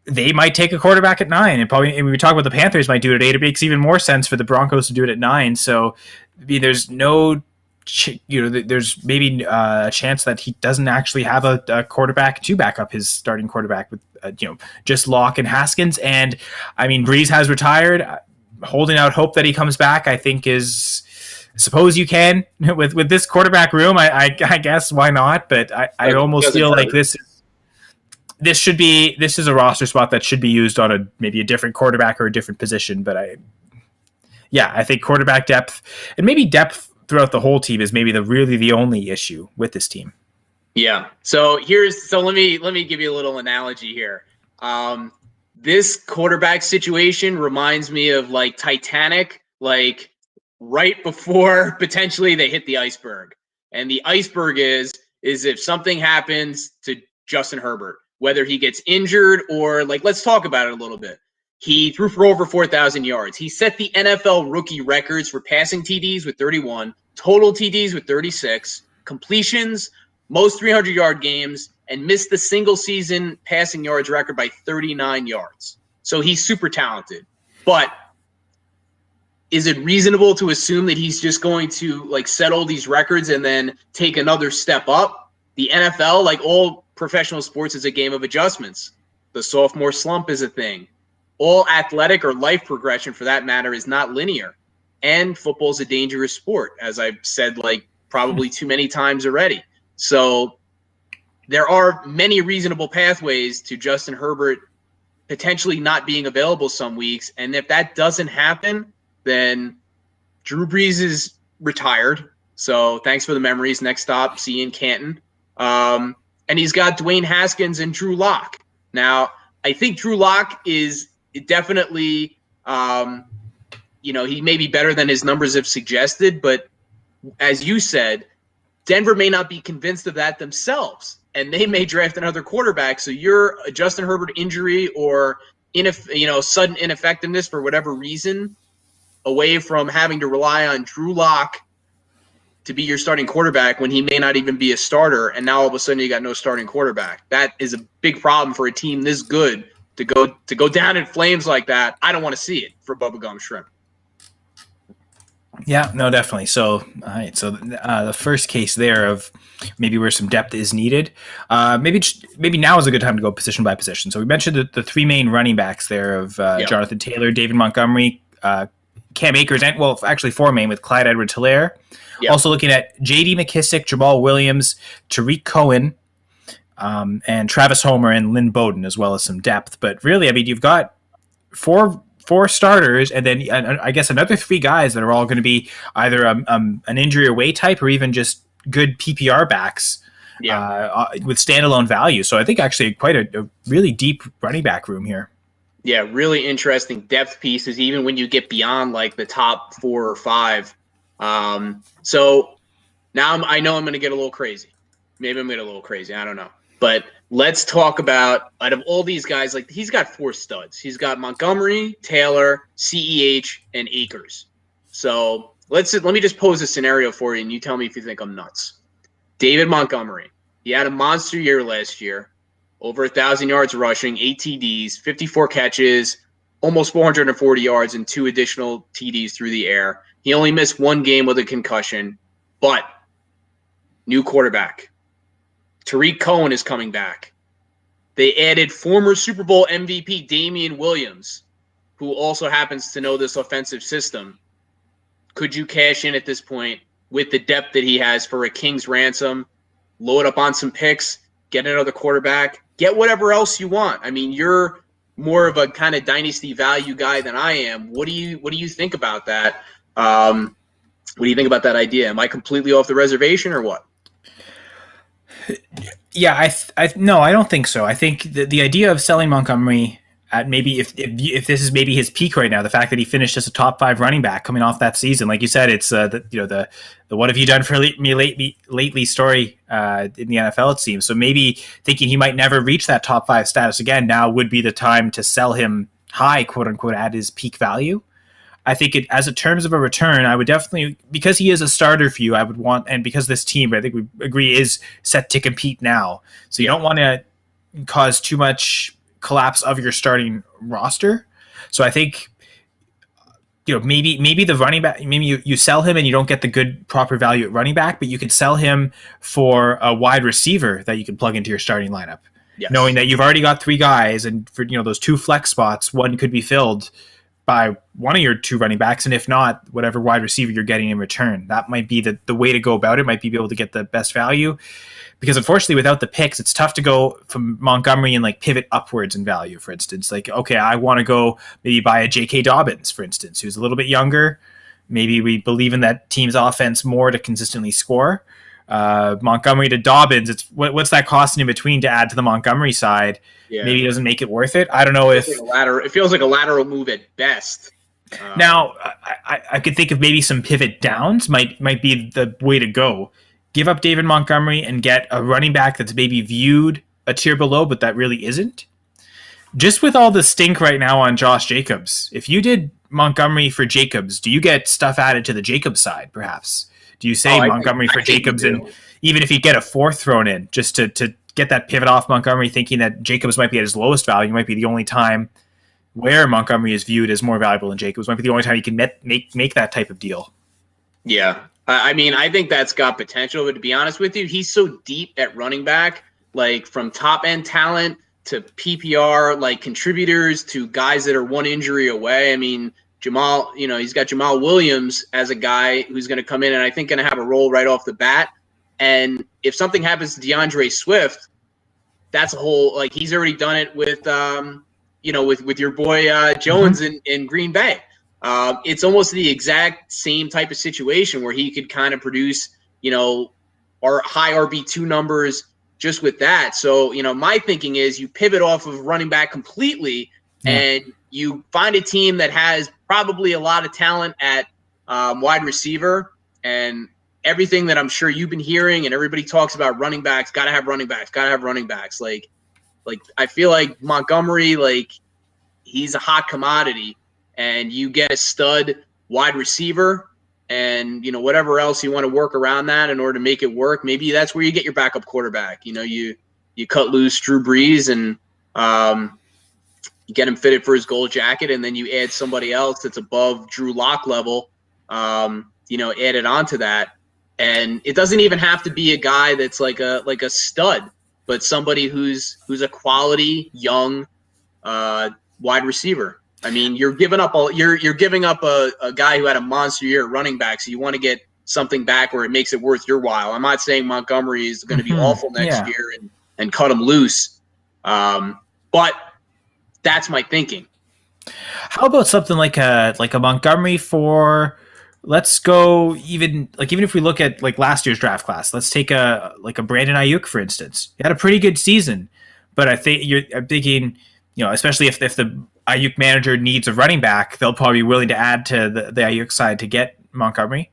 they might take a quarterback at 9, and probably, and we talk about the Panthers might do it at 8. It makes even more sense for the Broncos to do it at 9. So I mean, there's no, there's maybe a chance that he doesn't actually have a quarterback to back up his starting quarterback with just Locke and Haskins. And I mean, Breeze has retired. Holding out hope that he comes back, I think is. Suppose you can with this quarterback room. I guess why not? But I almost feel like this is a roster spot that should be used on maybe a different quarterback or a different position. But I think quarterback depth and maybe depth throughout the whole team is maybe the only issue with this team. Yeah. So let me give you a little analogy here. This quarterback situation reminds me of like Titanic, like right before potentially they hit the iceberg. And the iceberg is if something happens to Justin Herbert, whether he gets injured or let's talk about it a little bit. He threw for over 4,000 yards. He set the NFL rookie records for passing TDs with 31, total TDs with 36, completions, most 300-yard games, and missed the single season passing yards record by 39 yards. So he's super talented. But is it reasonable to assume that he's just going to set all these records and then take another step up? The NFL, like all professional sports, is a game of adjustments. The sophomore slump is a thing. All athletic or life progression, for that matter, is not linear. And football is a dangerous sport, as I've said probably too many times already. So there are many reasonable pathways to Justin Herbert potentially not being available some weeks. And if that doesn't happen, then Drew Brees is retired. So thanks for the memories. Next stop, see you in Canton. And he's got Dwayne Haskins and Drew Lock. Now, I think Drew Lock is definitely, he may be better than his numbers have suggested. But as you said, Denver may not be convinced of that themselves, and they may draft another quarterback. So your Justin Herbert injury or sudden ineffectiveness for whatever reason, away from having to rely on Drew Lock to be your starting quarterback when he may not even be a starter, and now all of a sudden you got no starting quarterback. That is a big problem for a team this good to go down in flames like that. I don't want to see it for Bubblegum Shrimp. Yeah, no, definitely. So, all right. So the first case there of maybe where some depth is needed, maybe now is a good time to go position by position. So we mentioned the three main running backs there of Jonathan Taylor, David Montgomery, Cam Akers, and actually four main with Clyde Edwards-Helaire. Yep. Also looking at J.D. McKissick, Jamal Williams, Tariq Cohen, and Travis Homer and Lynn Bowden, as well as some depth. But really, I mean, you've got four starters, and then I guess another three guys that are all going to be either an injury away type or even just good PPR backs with standalone value. So I think actually quite a really deep running back room here. Yeah, really interesting depth pieces, even when you get beyond the top 4 or 5. So now I know I'm going to get a little crazy. Maybe I'm going to get a little crazy. I don't know. But let's talk about, out of all these guys, he's got 4 studs. He's got Montgomery, Taylor, CEH, and Akers. So let me just pose a scenario for you, and you tell me if you think I'm nuts. David Montgomery, he had a monster year last year. Over 1,000 yards rushing, 8 TDs, 54 catches, almost 440 yards, and 2 additional TDs through the air. He only missed 1 game with a concussion, but new quarterback. Tariq Cohen is coming back. They added former Super Bowl MVP Damian Williams, who also happens to know this offensive system. Could you cash in at this point with the depth that he has for a king's ransom, load up on some picks, get another quarterback, get whatever else you want? I mean, you're more of a kind of dynasty value guy than I am. What do you think about that? What do you think about that idea? Am I completely off the reservation or what? Yeah, no, I don't think so. I think the idea of selling Montgomery at maybe if this is maybe his peak right now, the fact that he finished as a top 5 running back coming off that season, like you said, it's the what have you done for me lately story in the NFL, it seems. So maybe thinking he might never reach that top 5 status again, now would be the time to sell him high, quote unquote, at his peak value. I think as a terms of a return, I would definitely, because he is a starter for you, I would want, and because this team, I think we agree, is set to compete now. So you don't want to cause too much collapse of your starting roster. So I think, maybe the running back, maybe you sell him and you don't get the good proper value at running back, but you could sell him for a wide receiver that you can plug into your starting lineup. Yes. Knowing that you've already got 3 guys, and for those 2 flex spots, one could be filled by one of your 2 running backs, and if not, whatever wide receiver you're getting in return. That might be the way to go about it, might be able to get the best value. Because unfortunately, without the picks, it's tough to go from Montgomery and like pivot upwards in value, for instance. Like, okay, I want to go maybe buy a J.K. Dobbins, for instance, who's a little bit younger. Maybe we believe in that team's offense more to consistently score. Montgomery to Dobbins, it's what's that costing in between to add to the Montgomery side? Yeah. Maybe it doesn't make it worth it. I don't know if it feels like a lateral move at best. Now, I could think of maybe some pivot downs might be the way to go. Give up David Montgomery and get a running back that's maybe viewed a tier below, but that really isn't. Just with all the stink right now on Josh Jacobs, if you did Montgomery for Jacobs, do you get stuff added to the Jacobs side, perhaps? Do you say Montgomery for Jacobs, and even if you get a 4th thrown in, just to get that pivot off Montgomery, thinking that Jacobs might be at his lowest value, might be the only time where Montgomery is viewed as more valuable than Jacobs, might be the only time you can make that type of deal. Yeah. I mean, I think that's got potential, but to be honest with you, he's so deep at running back, like from top end talent to PPR, like contributors to guys that are 1 injury away. I mean, Jamal, he's got Jamal Williams as a guy who's going to come in and I think going to have a role right off the bat. And if something happens to DeAndre Swift, that's a whole, like he's already done it with, with your boy Jones in Green Bay. It's almost the exact same type of situation where he could kind of produce, our high RB2 numbers just with that. So, my thinking is you pivot off of running back completely and you find a team that has probably a lot of talent at wide receiver, and everything that I'm sure you've been hearing and everybody talks about running backs, got to have running backs. Like I feel like Montgomery, like he's a hot commodity. And you get a stud wide receiver and, whatever else you want to work around that in order to make it work. Maybe that's where you get your backup quarterback. You cut loose Drew Brees and you get him fitted for his gold jacket, and then you add somebody else that's above Drew Lock level, added onto that. And it doesn't even have to be a guy that's like a stud, but somebody who's a quality young wide receiver. I mean, you're giving up a guy who had a monster year at running back, so you want to get something back where it makes it worth your while. I'm not saying Montgomery is going to be awful next year and cut him loose, but that's my thinking. How about something like a Montgomery for? Let's go even if we look at like last year's draft class, let's take a Brandon Ayuk, for instance. He had a pretty good season, but I'm thinking, especially if the Ayuk manager needs a running back, they'll probably be willing to add to the Ayuk side to get Montgomery.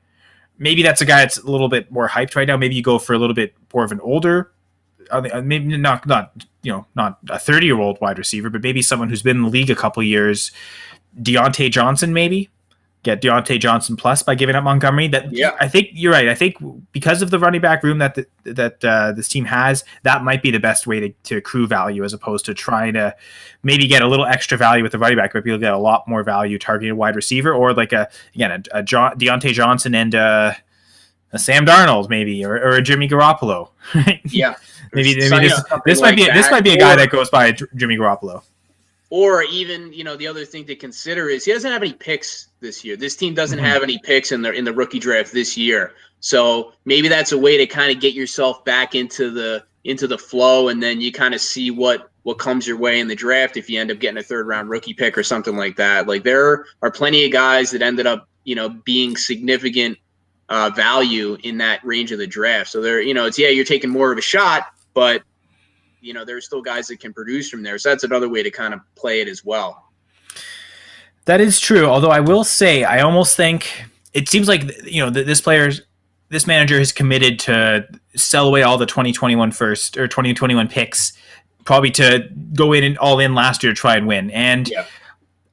Maybe that's a guy that's a little bit more hyped right now. Maybe you go for a little bit more of an older, maybe not a 30-year-old wide receiver, but maybe someone who's been in the league a couple years. Deontay Johnson, maybe. Get Deontay Johnson plus by giving up Montgomery. I think you're right. I think because of the running back room that this team has, that might be the best way to accrue value as opposed to trying to maybe get a little extra value with the running back. But people get a lot more value targeting a wide receiver or like a Deontay Johnson and a Sam Darnold maybe or a Jimmy Garoppolo. Right? Yeah, maybe this might be a guy that goes by Jimmy Garoppolo. Or even, the other thing to consider is he doesn't have any picks this year. This team doesn't have any picks in the rookie draft this year. So maybe that's a way to kind of get yourself back into the flow, and then you kind of see what comes your way in the draft if you end up getting a 3rd-round rookie pick or something like that. Like there are plenty of guys that ended up, being significant value in that range of the draft. So there, you're taking more of a shot, but there's still guys that can produce from there. So that's another way to kind of play it as well. That is true. Although I will say, I almost think it seems like, this manager is committed to sell away all the 2021 first or 2021 picks, probably to go in and all in last year to try and win. And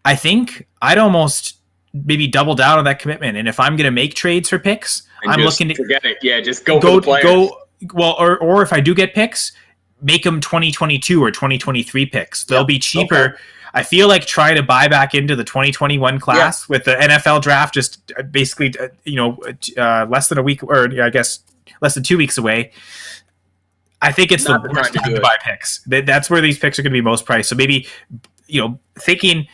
I think I'd almost maybe double down on that commitment. And if I'm going to make trades for picks, I'm looking to forget it. Yeah. Just go for the players. Or if I do get picks, make them 2022 or 2023 picks. They'll be cheaper. Okay. I feel like try to buy back into the 2021 class with the NFL draft just basically, less than a week, or I guess less than 2 weeks away. I think it's the worst time to buy picks. That's where these picks are going to be most priced. So maybe, thinking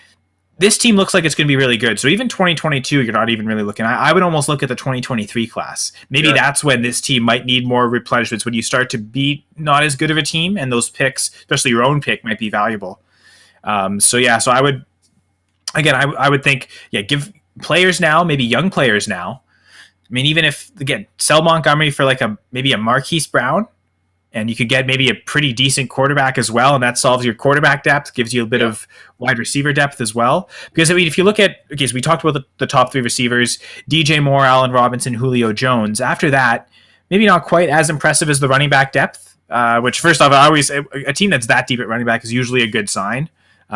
this team looks like it's going to be really good. So even 2022, you're not even really looking. I would almost look at the 2023 class. Maybe that's when this team might need more replenishments, when you start to be not as good of a team, and those picks, especially your own pick, might be valuable. So I would, again, I would think, give players now, maybe young players now. I mean, even if, again, sell Montgomery for like maybe a Marquise Brown, and you could get maybe a pretty decent quarterback as well, and that solves your quarterback depth, gives you a bit of wide receiver depth as well. Because, I mean, if you look at, so we talked about the top 3 receivers, DJ Moore, Allen Robinson, Julio Jones. After that, maybe not quite as impressive as the running back depth, which, first off, a team that's that deep at running back is usually a good sign.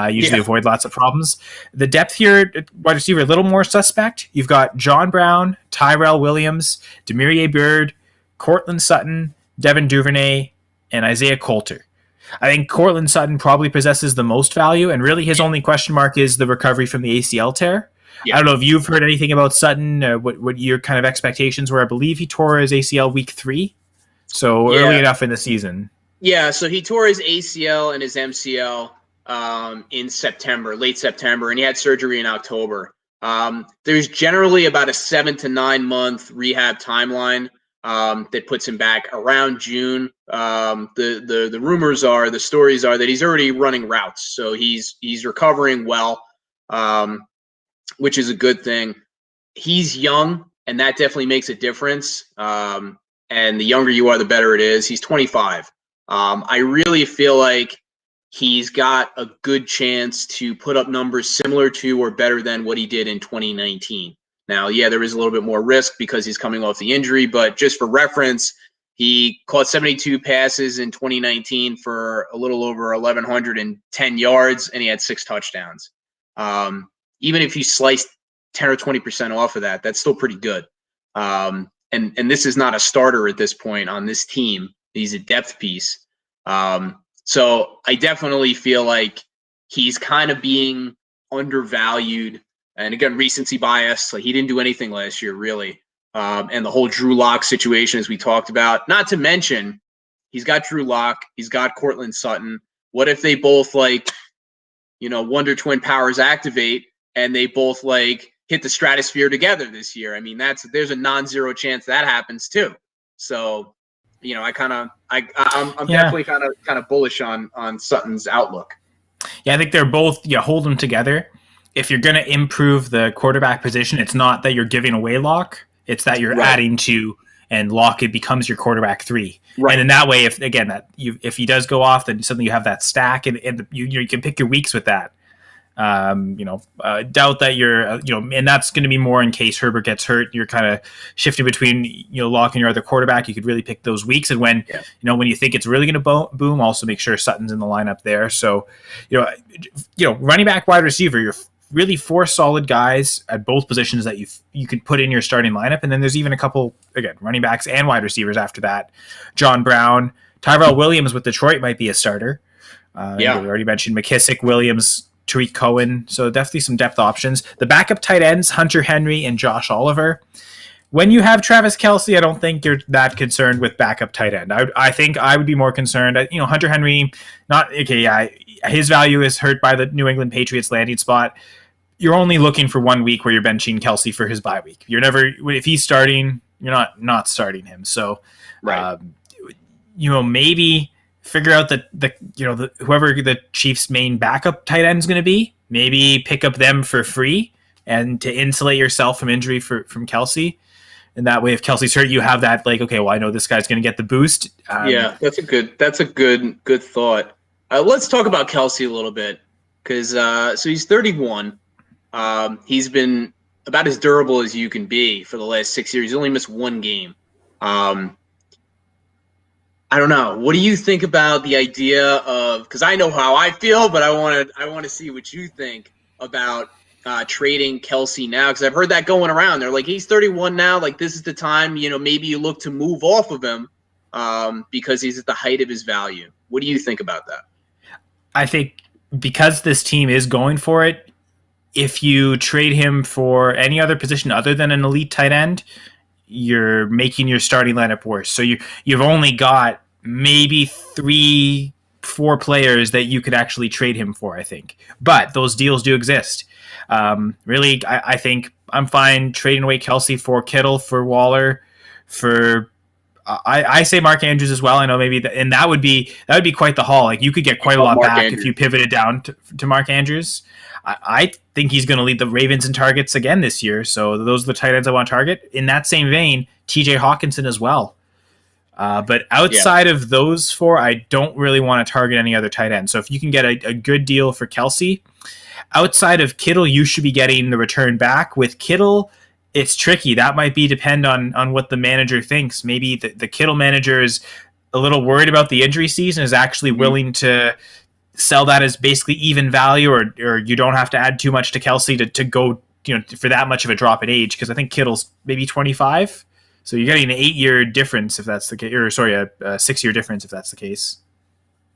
Usually avoid lots of problems. The depth here at wide receiver, a little more suspect. You've got John Brown, Tyrell Williams, Demiria Byrd, Cortland Sutton, Devin Duvernay, and Isaiah Coulter. I think Cortland Sutton probably possesses the most value, and really his only question mark is the recovery from the ACL tear. I don't know if you've heard anything about Sutton, what your kind of expectations were. I believe he tore his ACL week 3, so early enough in the season. Yeah, so he tore his ACL and his MCL in September, late September, and he had surgery in October. There's generally about a 7 to 9 month rehab timeline that puts him back around June. The rumors are, the stories are that he's already running routes, so he's recovering well, which is a good thing. He's young, and that definitely makes a difference. And the younger you are, the better it is. He's 25. I really feel like he's got a good chance to put up numbers similar to or better than what he did in 2019. Now, there is a little bit more risk because he's coming off the injury, but just for reference, he caught 72 passes in 2019 for a little over 1,110 yards, and he had 6 touchdowns. Even if you sliced 10 or 20% off of that, that's still pretty good. And this is not a starter at this point on this team. He's a depth piece. So I definitely feel like he's kind of being undervalued. And again, recency bias. Like, he didn't do anything last year, really. And the whole Drew Lock situation, as we talked about. Not to mention, he's got Drew Lock. He's got Cortland Sutton. What if they both, Wonder Twin powers activate and they both, hit the stratosphere together this year? I mean, there's a non-zero chance that happens too. So, I'm definitely kind of bullish on Sutton's outlook. Yeah, I think they're both, hold them together. If you're going to improve the quarterback position, it's not that you're giving away Lock, it's that you're adding to, and Lock, it becomes your quarterback 3. Right. And in that way, if he does go off, then suddenly you have that stack, and you can pick your weeks with that. Doubt that you're, and that's going to be more in case Herbert gets hurt. You're kind of shifting between, Lock and your other quarterback. You could really pick those weeks, and when when you think it's really going to boom, also make sure Sutton's in the lineup there. So, running back, wide receiver, you're really 4 solid guys at both positions that you could put in your starting lineup, and then there's even a couple, again, running backs and wide receivers after that. John Brown, Tyrell Williams with Detroit might be a starter. We already mentioned McKissick, Williams, Tariq Cohen, so definitely some depth options. The backup tight ends, Hunter Henry and Josh Oliver. When you have Travis Kelce, I don't think you're that concerned with backup tight end. I think I would be more concerned. Hunter Henry, his value is hurt by the New England Patriots landing spot. You're only looking for 1 week where you're benching Kelce for his bye week. You're never, if he's starting, you're not starting him. So, maybe figure out whoever the Chiefs' main backup tight end is going to be. Maybe pick up them for free and to insulate yourself from injury from Kelce. And that way, if Kelce's hurt, you have that I know this guy's going to get the boost. That's a good thought. Let's talk about Kelce a little bit, because so he's 31. He's been about as durable as you can be for the last 6 years. He's only missed 1 game. I don't know. What do you think about the idea of? Because I know how I feel, but I want to see what you think about trading Kelce now, because I've heard that going around. They're like, he's 31 now. Like, this is the time. Maybe you look to move off of him. because he's at the height of his value. What do you think about that? I think because this team is going for it, if you trade him for any other position other than an elite tight end, you're making your starting lineup worse. So you've only got maybe 3-4 players that you could actually trade him for, I think. But those deals do exist. Really, I think I'm fine trading away Kelce for Kittle, for Waller, for I say Mark Andrews as well. I know maybe and that would be quite the haul. Like you could get quite a lot Mark back Andrews. If you pivoted down to Mark Andrews. I think he's going to lead the Ravens in targets again this year. So those are the tight ends I want to target. In that same vein, TJ Hawkinson as well. But outside of those 4, I don't really want to target any other tight end. So if you can get a good deal for Kelce, outside of Kittle, you should be getting the return back. With Kittle, it's tricky. That might depend on what the manager thinks. Maybe the Kittle manager is a little worried about the injury season, is actually willing to sell that as basically even value, or you don't have to add too much to Kelce to go for that much of a drop in age, because I think Kittle's maybe 25. So you're getting an 8-year difference if that's the case, or sorry, a 6-year difference if that's the case.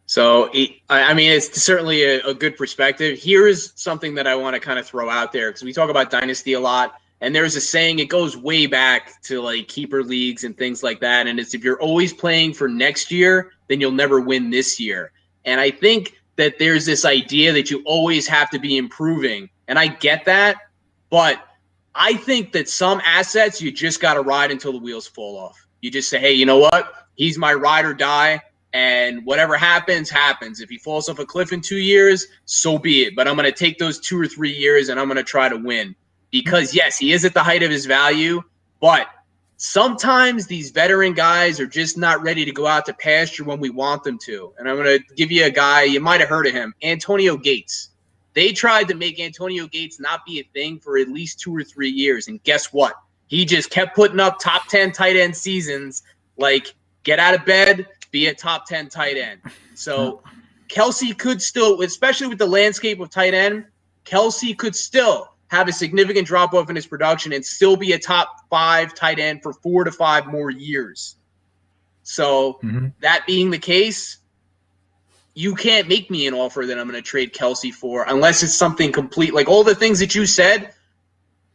So, I mean, it's certainly a good perspective. Here's something that I want to kind of throw out there, because we talk about Dynasty a lot, and there's a saying, it goes way back to like keeper leagues and things like that, and it's if you're always playing for next year, then you'll never win this year. And I think that there's this idea that you always have to be improving, and I get that, but I think that some assets you just got to ride until the wheels fall off. You just say, hey, you know what? He's my ride or die, and whatever happens, happens. If he falls off a cliff in 2 years, so be it. But I'm going to take those 2 or 3 years, and I'm going to try to win. Because, yes, he is at the height of his value, but sometimes these veteran guys are just not ready to go out to pasture when we want them to. And I'm going to give you a guy, you might have heard of him, Antonio Gates. They tried to make Antonio Gates not be a thing for at least 2 or 3 years. And guess what? He just kept putting up top 10 tight end seasons. Like, get out of bed, be a top 10 tight end. So Kelce could still, especially with the landscape of tight end, Kelce could still have a significant drop-off in his production and still be a top 5 tight end for 4 to 5 more years. So that being the case, you can't make me an offer that I'm going to trade Kelce for unless it's something complete. Like all the things that you said,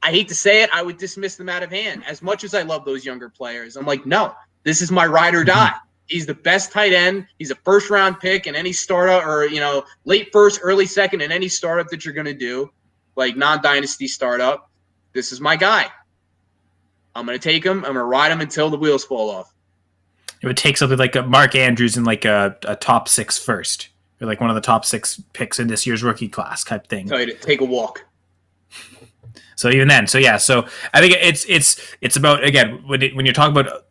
I hate to say it, I would dismiss them out of hand. As much as I love those younger players, I'm like, no, this is my ride or die. He's the best tight end. He's a first-round pick in any startup or, late first, early second in any startup that you're going to do. Like non-dynasty startup, this is my guy. I'm going to take him. I'm going to ride him until the wheels fall off. It would take something like a Mark Andrews in like a top 6 first, or like one of the top 6 picks in this year's rookie class type thing. Tell you to take a walk. So even then, so I think it's about, again, when you're talking about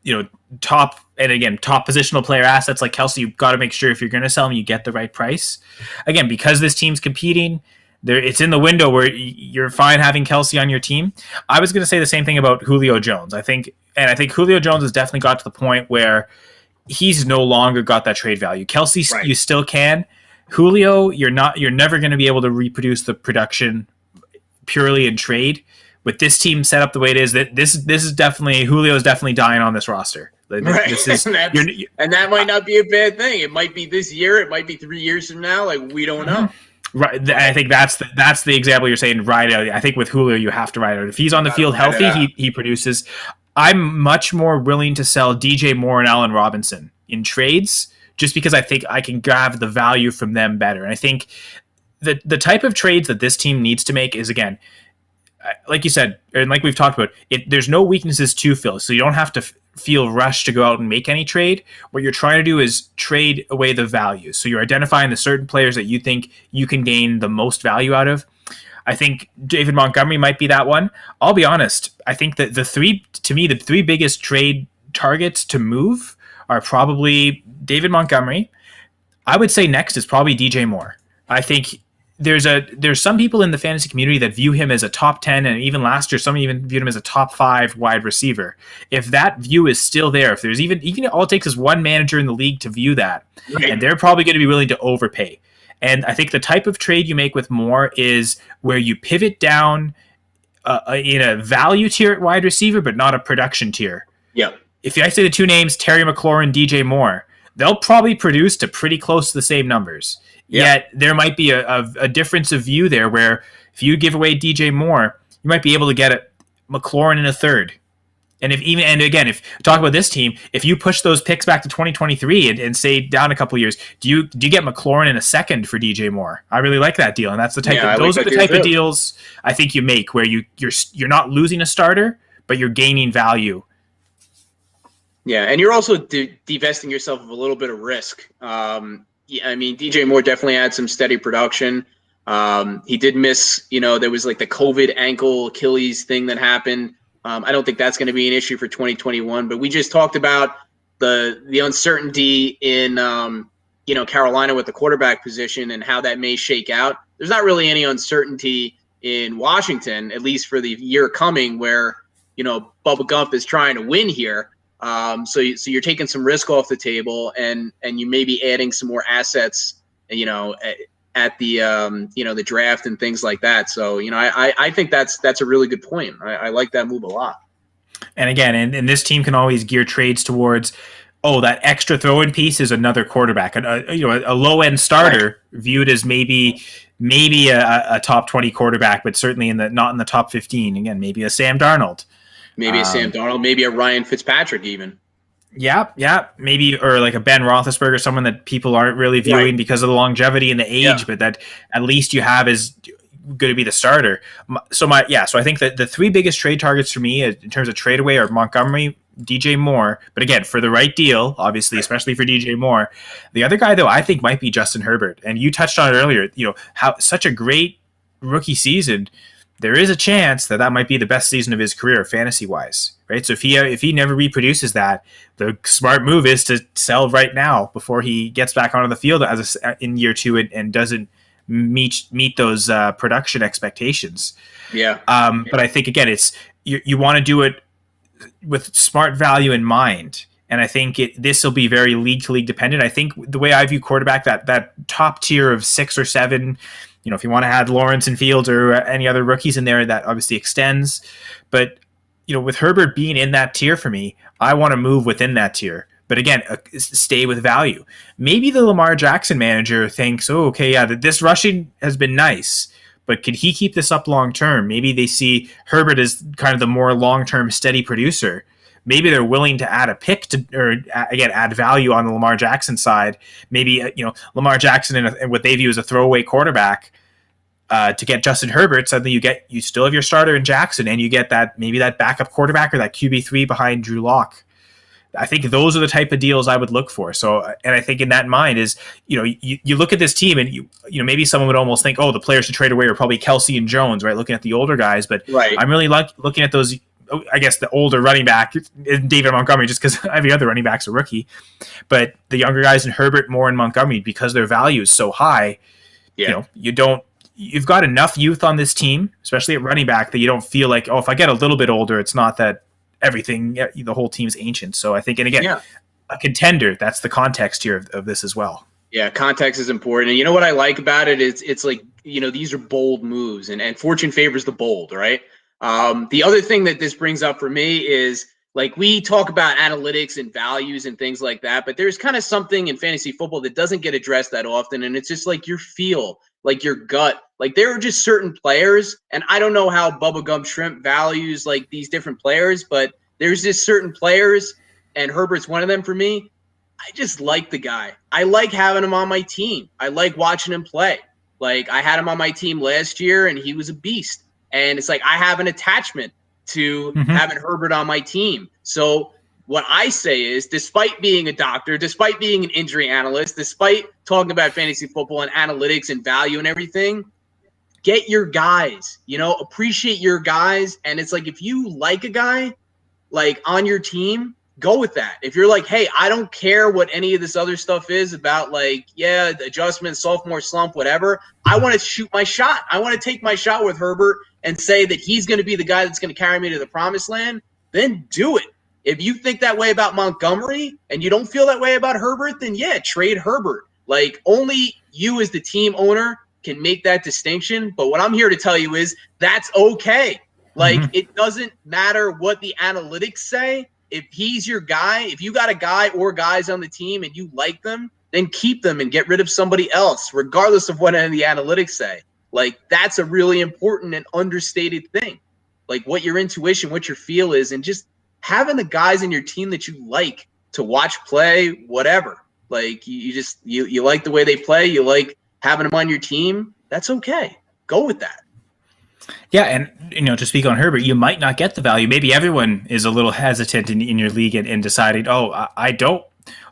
top positional player assets like Kelce, you've got to make sure if you're going to sell him, you get the right price. Again, because this team's competing. It's in the window where you're fine having Kelce on your team. I was going to say the same thing about Julio Jones. I think Julio Jones has definitely got to the point where he's no longer got that trade value. Kelce, right. You still can. Julio, you're never going to be able to reproduce the production purely in trade. With this team set up the way it is, that this is definitely Julio is definitely dying on this roster. Right. This is, and that might not be a bad thing. It might be this year. It might be 3 years from now. Like we don't know. Right, I think that's the example you're saying. Right, I think with Julio, you have to ride out. If he's on the field healthy, he produces. I'm much more willing to sell DJ Moore and Allen Robinson in trades, just because I think I can grab the value from them better. And I think the type of trades that this team needs to make is, again, like you said, and like we've talked about, there's no weaknesses to fill, so you don't have to feel rushed to go out and make any trade. What you're trying to do is trade away the value. So you're identifying the certain players that you think you can gain the most value out of. I think David Montgomery might be that one. I'll be honest. I think that the three biggest trade targets to move are probably David Montgomery. I would say next is probably DJ Moore. I think there's some people in the fantasy community that view him as a top 10, and even last year, some even viewed him as a top 5 wide receiver. If that view is still there, if there's even all it takes is one manager in the league to view that, right. And they're probably going to be willing to overpay. And I think the type of trade you make with Moore is where you pivot down in a value tier at wide receiver, but not a production tier. Yeah. if I say the two names, Terry McLaurin, DJ Moore, they'll probably produce to pretty close to the same numbers. Yeah. Yet there might be a difference of view there where if you give away DJ Moore, you might be able to get McLaurin in a third. And again, if talk about this team, if you push those picks back to 2023 and say down a couple of years, do you get McLaurin in a second for DJ Moore? I really like that deal, and that's the type of deals I think you make where you're not losing a starter, but you're gaining value. Yeah, and you're also divesting yourself of a little bit of risk. I mean, DJ Moore definitely had some steady production. He did miss, there was like the COVID ankle Achilles thing that happened. I don't think that's going to be an issue for 2021, but we just talked about the uncertainty in, Carolina with the quarterback position and how that may shake out. There's not really any uncertainty in Washington, at least for the year coming, where, Bubba Gambt is trying to win here. So you're taking some risk off the table, and you may be adding some more assets, at the the draft and things like that. So I think that's a really good point. I like that move a lot. And again, and this team can always gear trades towards, that extra throw-in piece is another quarterback, a low-end starter viewed as maybe a top 20 quarterback, but certainly not in the top 15. Again, maybe a Sam Darnold. Maybe a Sam Darnold, maybe a Ryan Fitzpatrick even. Yeah, maybe, or like a Ben Roethlisberger, someone that people aren't really viewing because of the longevity and the age, but that at least you have is going to be the starter. So I think that the three biggest trade targets for me in terms of trade away are Montgomery, DJ Moore, but again, for the right deal, obviously, especially for DJ Moore. The other guy, though, I think might be Justin Herbert, and you touched on it earlier. How such a great rookie season. There is a chance that might be the best season of his career, fantasy-wise, right? So if he never reproduces that, the smart move is to sell right now before he gets back onto the field in year two and doesn't meet those production expectations. Yeah. But I think again, it's you want to do it with smart value in mind. And I think this will be very league to league dependent. I think the way I view quarterback, that top tier of 6 or 7. If you want to add Lawrence and Fields or any other rookies in there, that obviously extends. But, with Herbert being in that tier for me, I want to move within that tier. But again, stay with value. Maybe the Lamar Jackson manager thinks, this rushing has been nice, but could he keep this up long term? Maybe they see Herbert as kind of the more long-term steady producer. Maybe they're willing to add a pick add value on the Lamar Jackson side. Maybe, Lamar Jackson and what they view as a throwaway quarterback to get Justin Herbert. Suddenly you still have your starter in Jackson, and you get that backup quarterback or that QB3 behind Drew Lock. I think those are the type of deals I would look for. So, and I think in that mind is, you look at this team and maybe someone would almost think, the players to trade away are probably Kelsey and Jones, right? Looking at the older guys, but right. I'm really looking at those. I guess the older running back, David Montgomery, just because every other running back's a rookie. But the younger guys in Herbert, Moore, and Montgomery, because their value is so high, you've got enough youth on this team, especially at running back, that you don't feel like, if I get a little bit older, it's not that the whole team's ancient. So I think, and again, a contender, that's the context here of this as well. Yeah, context is important. And what I like about it is it's like, these are bold moves, and fortune favors the bold, right? The other thing that this brings up for me is, like, we talk about analytics and values and things like that, but there's kind of something in fantasy football that doesn't get addressed that often, and it's just like your feel, like your gut. Like, there are just certain players, and I don't know how Bubba Gump Shrimp values, like, these different players, but there's just certain players, and Herbert's one of them for me. I just like the guy. I like having him on my team. I like watching him play. Like, I had him on my team last year, and he was a beast. And it's like I have an attachment to having Herbert on my team. So what I say is, despite being a doctor, despite being an injury analyst, despite talking about fantasy football and analytics and value and everything, get your guys, appreciate your guys. And it's like, if you like a guy, like, on your team, go with that. If you're like, hey, I don't care what any of this other stuff is about, like, the adjustment, sophomore slump, whatever. I want to shoot my shot. I want to take my shot with Herbert and say that he's going to be the guy that's going to carry me to the promised land. Then do it. If you think that way about Montgomery and you don't feel that way about Herbert, then trade Herbert. Like, only you as the team owner can make that distinction. But what I'm here to tell you is that's okay. Like, it doesn't matter what the analytics say. if he's your guy, if you got a guy or guys on the team and you like them, then keep them and get rid of somebody else, regardless of what any of the analytics say. Like, that's a really important and understated thing. Like, what your intuition, what your feel is, and just having the guys in your team that you like to watch play, whatever. Like, you like the way they play, you like having them on your team, that's okay. Go with that. Yeah, and to speak on Herbert, you might not get the value. Maybe everyone is a little hesitant in your league and deciding, I don't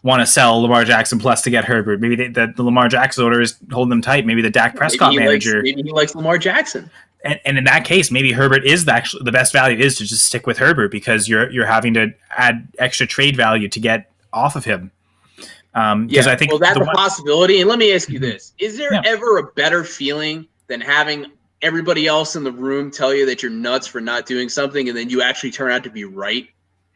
want to sell Lamar Jackson plus to get Herbert. Maybe the Lamar Jackson owner is holding them tight. Maybe the Dak Prescott manager. Maybe he likes Lamar Jackson. And in that case, maybe Herbert is the best value is to just stick with Herbert because you're having to add extra trade value to get off of him. I think that's a possibility. And let me ask you this: is there ever a better feeling than having everybody else in the room tell you that you're nuts for not doing something, and then you actually turn out to be right?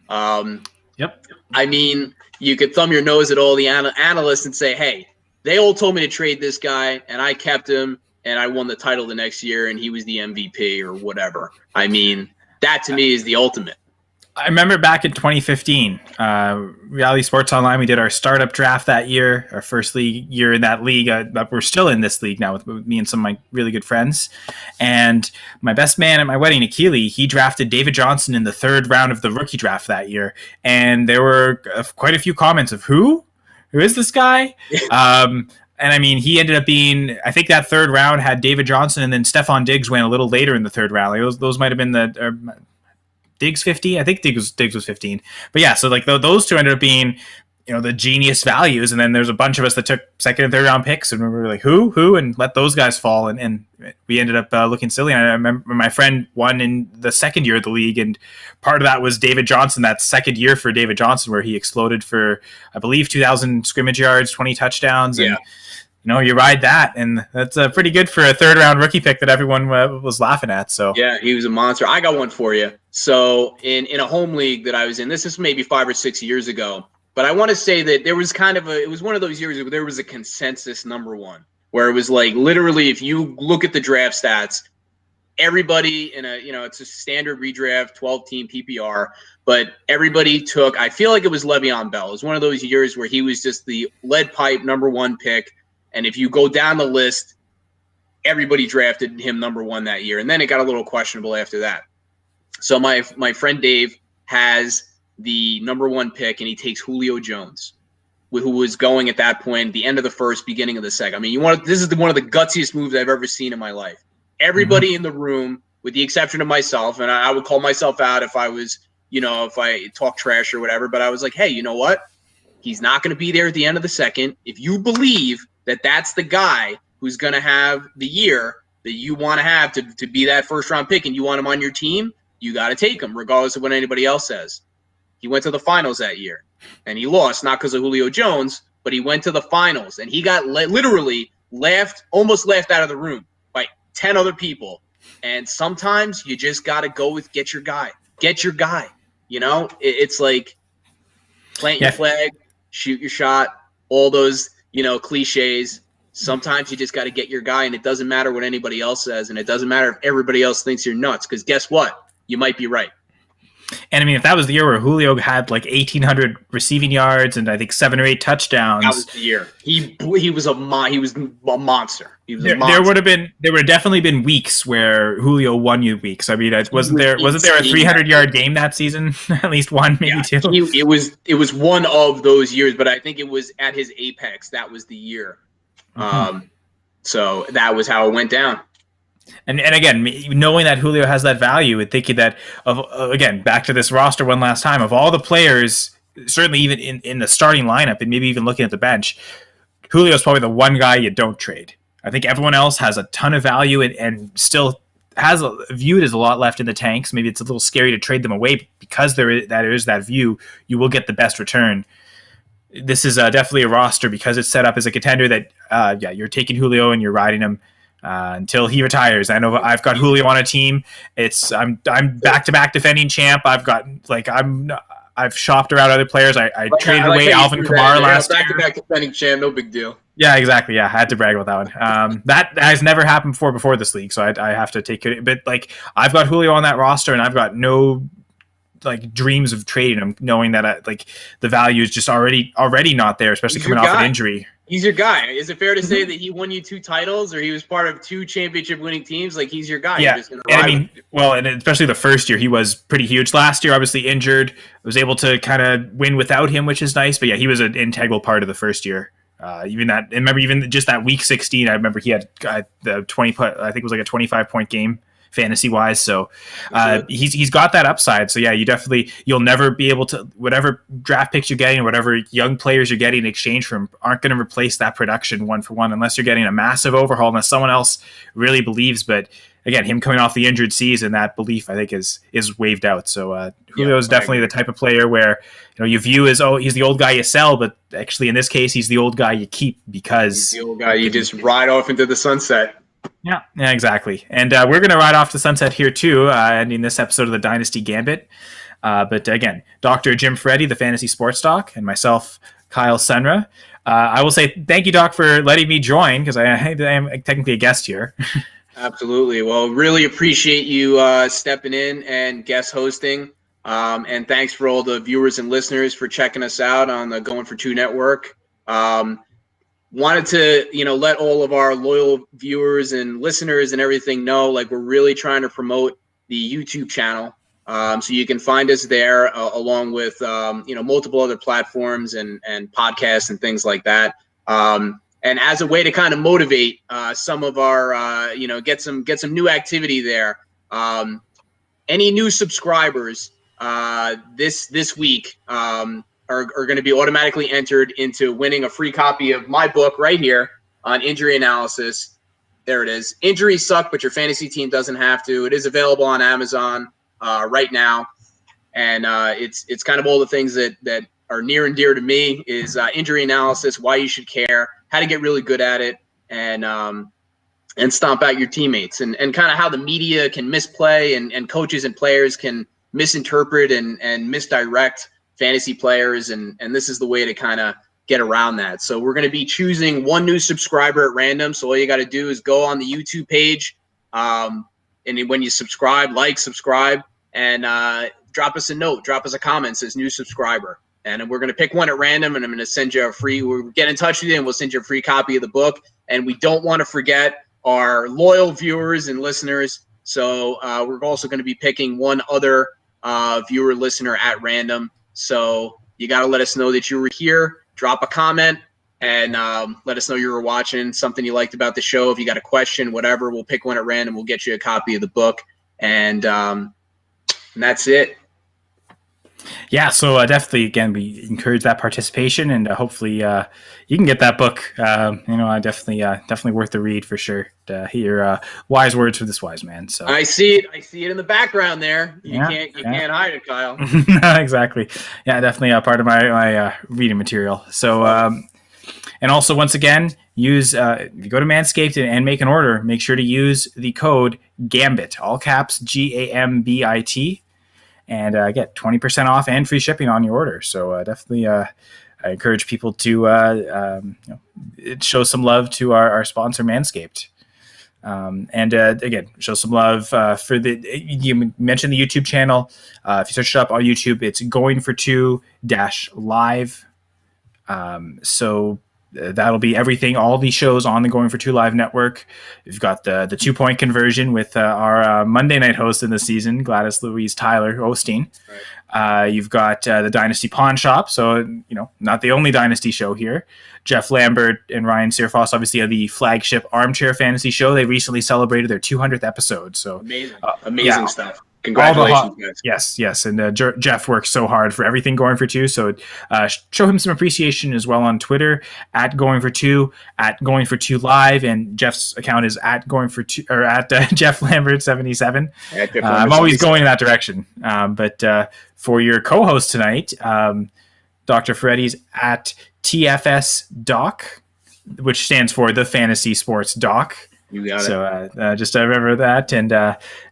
Yep. I mean, you could thumb your nose at all the analysts and say, hey, they all told me to trade this guy, and I kept him, and I won the title the next year, and he was the MVP or whatever. I mean, that to me is the ultimate. I remember back in 2015, Reality Sports Online, we did our startup draft that year, our first year in that league. But we're still in this league now with me and some of my really good friends. And my best man at my wedding, Akili, he drafted David Johnson in the 3rd round of the rookie draft that year. And there were quite a few comments of who is this guy? And I mean, he ended up being, I think that 3rd round had David Johnson, and then Stephon Diggs went a little later in the 3rd round. Like those might have been Diggs 50. I think Diggs was 15. But yeah, so like those two ended up being, the genius values. And then there's a bunch of us that took 2nd and 3rd round picks, and we were like, who, and let those guys fall. And we ended up looking silly. And I remember my friend won in the 2nd year of the league, and part of that was David Johnson. That 2nd year for David Johnson, where he exploded for, I believe, 2,000 scrimmage yards, 20 touchdowns. And, you ride that, and that's pretty good for a 3rd round rookie pick that everyone was laughing at. So yeah, he was a monster. I got one for you. So in a home league that I was in, this is maybe 5 or 6 years ago, but I want to say that there was it was one of those years where there was a consensus number one, where it was like literally, if you look at the draft stats, everybody in it's a standard redraft, 12-team PPR, but everybody took, I feel like it was Le'Veon Bell. It was one of those years where he was just the lead pipe number 1 pick. And if you go down the list, everybody drafted him number 1 that year. And then it got a little questionable after that. So my friend Dave has the number 1 pick, and he takes Julio Jones, who was going at that point, the end of the 1st, beginning of the 2nd. I mean, this is one of the gutsiest moves I've ever seen in my life. Everybody in the room, with the exception of myself, and I would call myself out if I was, if I talk trash or whatever, but I was like, hey, you know what? He's not going to be there at the end of the 2nd. If you believe that that's the guy who's going to have the year that you want to have to be that 1st round pick, and you want him on your team, you got to take him regardless of what anybody else says. He went to the finals that year, and he lost, not because of Julio Jones, but he went to the finals, and he got literally almost laughed out of the room by 10 other people. And sometimes you just got to go with get your guy. It's like plant your flag, shoot your shot, all those cliches. Sometimes you just got to get your guy, and it doesn't matter what anybody else says, and it doesn't matter if everybody else thinks you're nuts, because guess what? You might be right. And I mean, if that was the year where Julio had like 1,800 receiving yards and I think 7 or 8 touchdowns, that was the year. He was a monster. He was a monster. There would have definitely been weeks where Julio won you weeks. I mean, wasn't there a 300-yard game that season? At least one, maybe two. It was one of those years, but I think it was at his apex. That was the year. So that was how it went down. And again, knowing that Julio has that value and thinking that again, back to this roster one last time, of all the players, certainly even in the starting lineup and maybe even looking at the bench, Julio is probably the one guy you don't trade. I think everyone else has a ton of value and still has viewed as a lot left in the tanks. Maybe it's a little scary to trade them away because there is that view. You will get the best return. This is definitely a roster because it's set up as a contender that you're taking Julio and you're riding him until he retires. I know I've got Julio on a team. I'm back-to-back defending champ. I've shopped around other players. I traded away Alvin Kamara last year. Back-to-back defending champ, no big deal. Yeah, exactly. Yeah, I had to brag about that one. That has never happened before this league, so I have to take it. But I've got Julio on that roster, and I've got no like dreams of trading him, knowing that like the value is just already not there, especially He's coming your off guy. an injury. He's your guy. Is it fair to say that he won you 2 titles, or he was part of 2 championship winning teams? Like, he's your guy. Yeah, You're just gonna and I ride mean, well, and especially the first year, he was pretty huge. Last year, obviously injured, was able to kind of win without him, which is nice. But yeah, he was an integral part of the first year. Even that, and remember, even just that week 16, I remember he had the 20. I think it was like a 25-point game fantasy wise. So he's got that upside. So yeah, you'll never be able to, whatever draft picks you're getting, or whatever young players you're getting in exchange for him, aren't going to replace that production one for one, unless you're getting a massive overhaul, unless someone else really believes. But again, him coming off the injured season, that belief I think is waived out. So Julio is definitely the type of player where you view as, oh, he's the old guy you sell, but actually in this case he's the old guy you keep, because he's the old guy you just ride off into the sunset. Yeah, exactly. And we're going to ride off to sunset here too, ending this episode of the Dynasty Gambit. But again, Dr. Jim Ferretti, the Fantasy Sports Doc, and myself, Kyle Senra. I will say thank you, Doc, for letting me join, because I am technically a guest here. Absolutely. Well, really appreciate you stepping in and guest hosting. And thanks for all the viewers and listeners for checking us out on the Going for Two Network. Wanted to, let all of our loyal viewers and listeners and everything know, like, we're really trying to promote the YouTube channel. So you can find us there along with, multiple other platforms and podcasts and things like that. And as a way to kind of motivate some of our, get some new activity there. Any new subscribers this week are going to be automatically entered into winning a free copy of my book right here on injury analysis. There it is. Injuries suck, but your fantasy team doesn't have to. It is available on Amazon right now. And it's kind of all the things that are near and dear to me is injury analysis, why you should care, how to get really good at it, and stomp out your teammates, and kind of how the media can misplay and coaches and players can misinterpret and misdirect fantasy players, and this is the way to kind of get around that. So we're going to be choosing one new subscriber at random. So all you got to do is go on the YouTube page, and when you subscribe, subscribe, and drop us a note, drop us a comment, says new subscriber, and we're going to pick one at random, and I'm going to send you we'll get in touch with you, and we'll send you a free copy of the book. And we don't want to forget our loyal viewers and listeners. So we're also going to be picking one other viewer listener at random. So you got to let us know that you were here, drop a comment, and let us know you were watching, something you liked about the show. If you got a question, whatever, we'll pick one at random. We'll get you a copy of the book. And that's it. Yeah, so definitely, again, we encourage that participation, and hopefully you can get that book. Definitely worth the read for sure. To hear wise words from this wise man. So I see it in the background there. You can't hide it, Kyle. Exactly. Yeah, definitely part of my reading material. So and also, once again, use if you go to Manscaped and make an order, make sure to use the code GAMBIT, all caps GAMBIT. And get 20% off and free shipping on your order. So definitely, I encourage people to show some love to our sponsor, Manscaped. And again, show some love for you mentioned the YouTube channel. If you search it up on YouTube, it's Going for Two -Live. So that'll be everything, all these shows on the Going for Two Live network. We've got the 2-point conversion with our Monday night host in the season, Gladys Louise Tyler Osteen. Right. You've got the Dynasty Pawn Shop, so not the only Dynasty show here. Jeff Lambert and Ryan Searfoss obviously are the flagship Armchair Fantasy show. They recently celebrated their 200th episode. So amazing stuff. Congratulations, guys. Yes. And Jeff works so hard for everything Going for Two. So show him some appreciation as well on Twitter at Going for Two, at Going for Two Live. And Jeff's account is at Going for Two, or at Jeff Lambert 77. I'm always going in that direction. But for your co-host tonight, Dr. Ferretti's at TFS Doc, which stands for the Fantasy Sports Doc. You got it. So just remember that, and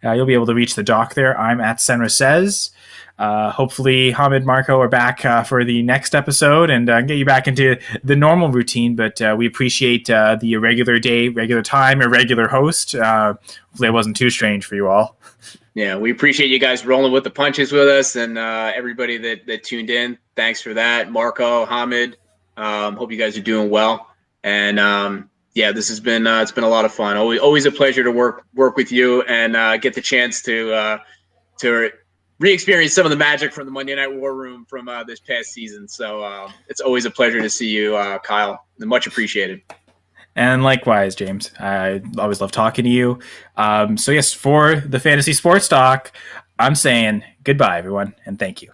you'll be able to reach the doc there. I'm at Senra Says. Hopefully, Hamid Marco are back for the next episode and get you back into the normal routine. But we appreciate the irregular day, regular time, irregular host. Hopefully, it wasn't too strange for you all. Yeah, we appreciate you guys rolling with the punches with us, and everybody that tuned in. Thanks for that, Marco, Hamid. Hope you guys are doing well. And yeah, this has been it's been a lot of fun. Always a pleasure to work with you and get the chance to re-experience some of the magic from the Monday Night War Room from this past season. So it's always a pleasure to see you, Kyle. Much appreciated. And likewise, James. I always love talking to you. So yes, for the Fantasy Sports Talk, I'm saying goodbye, everyone, and thank you.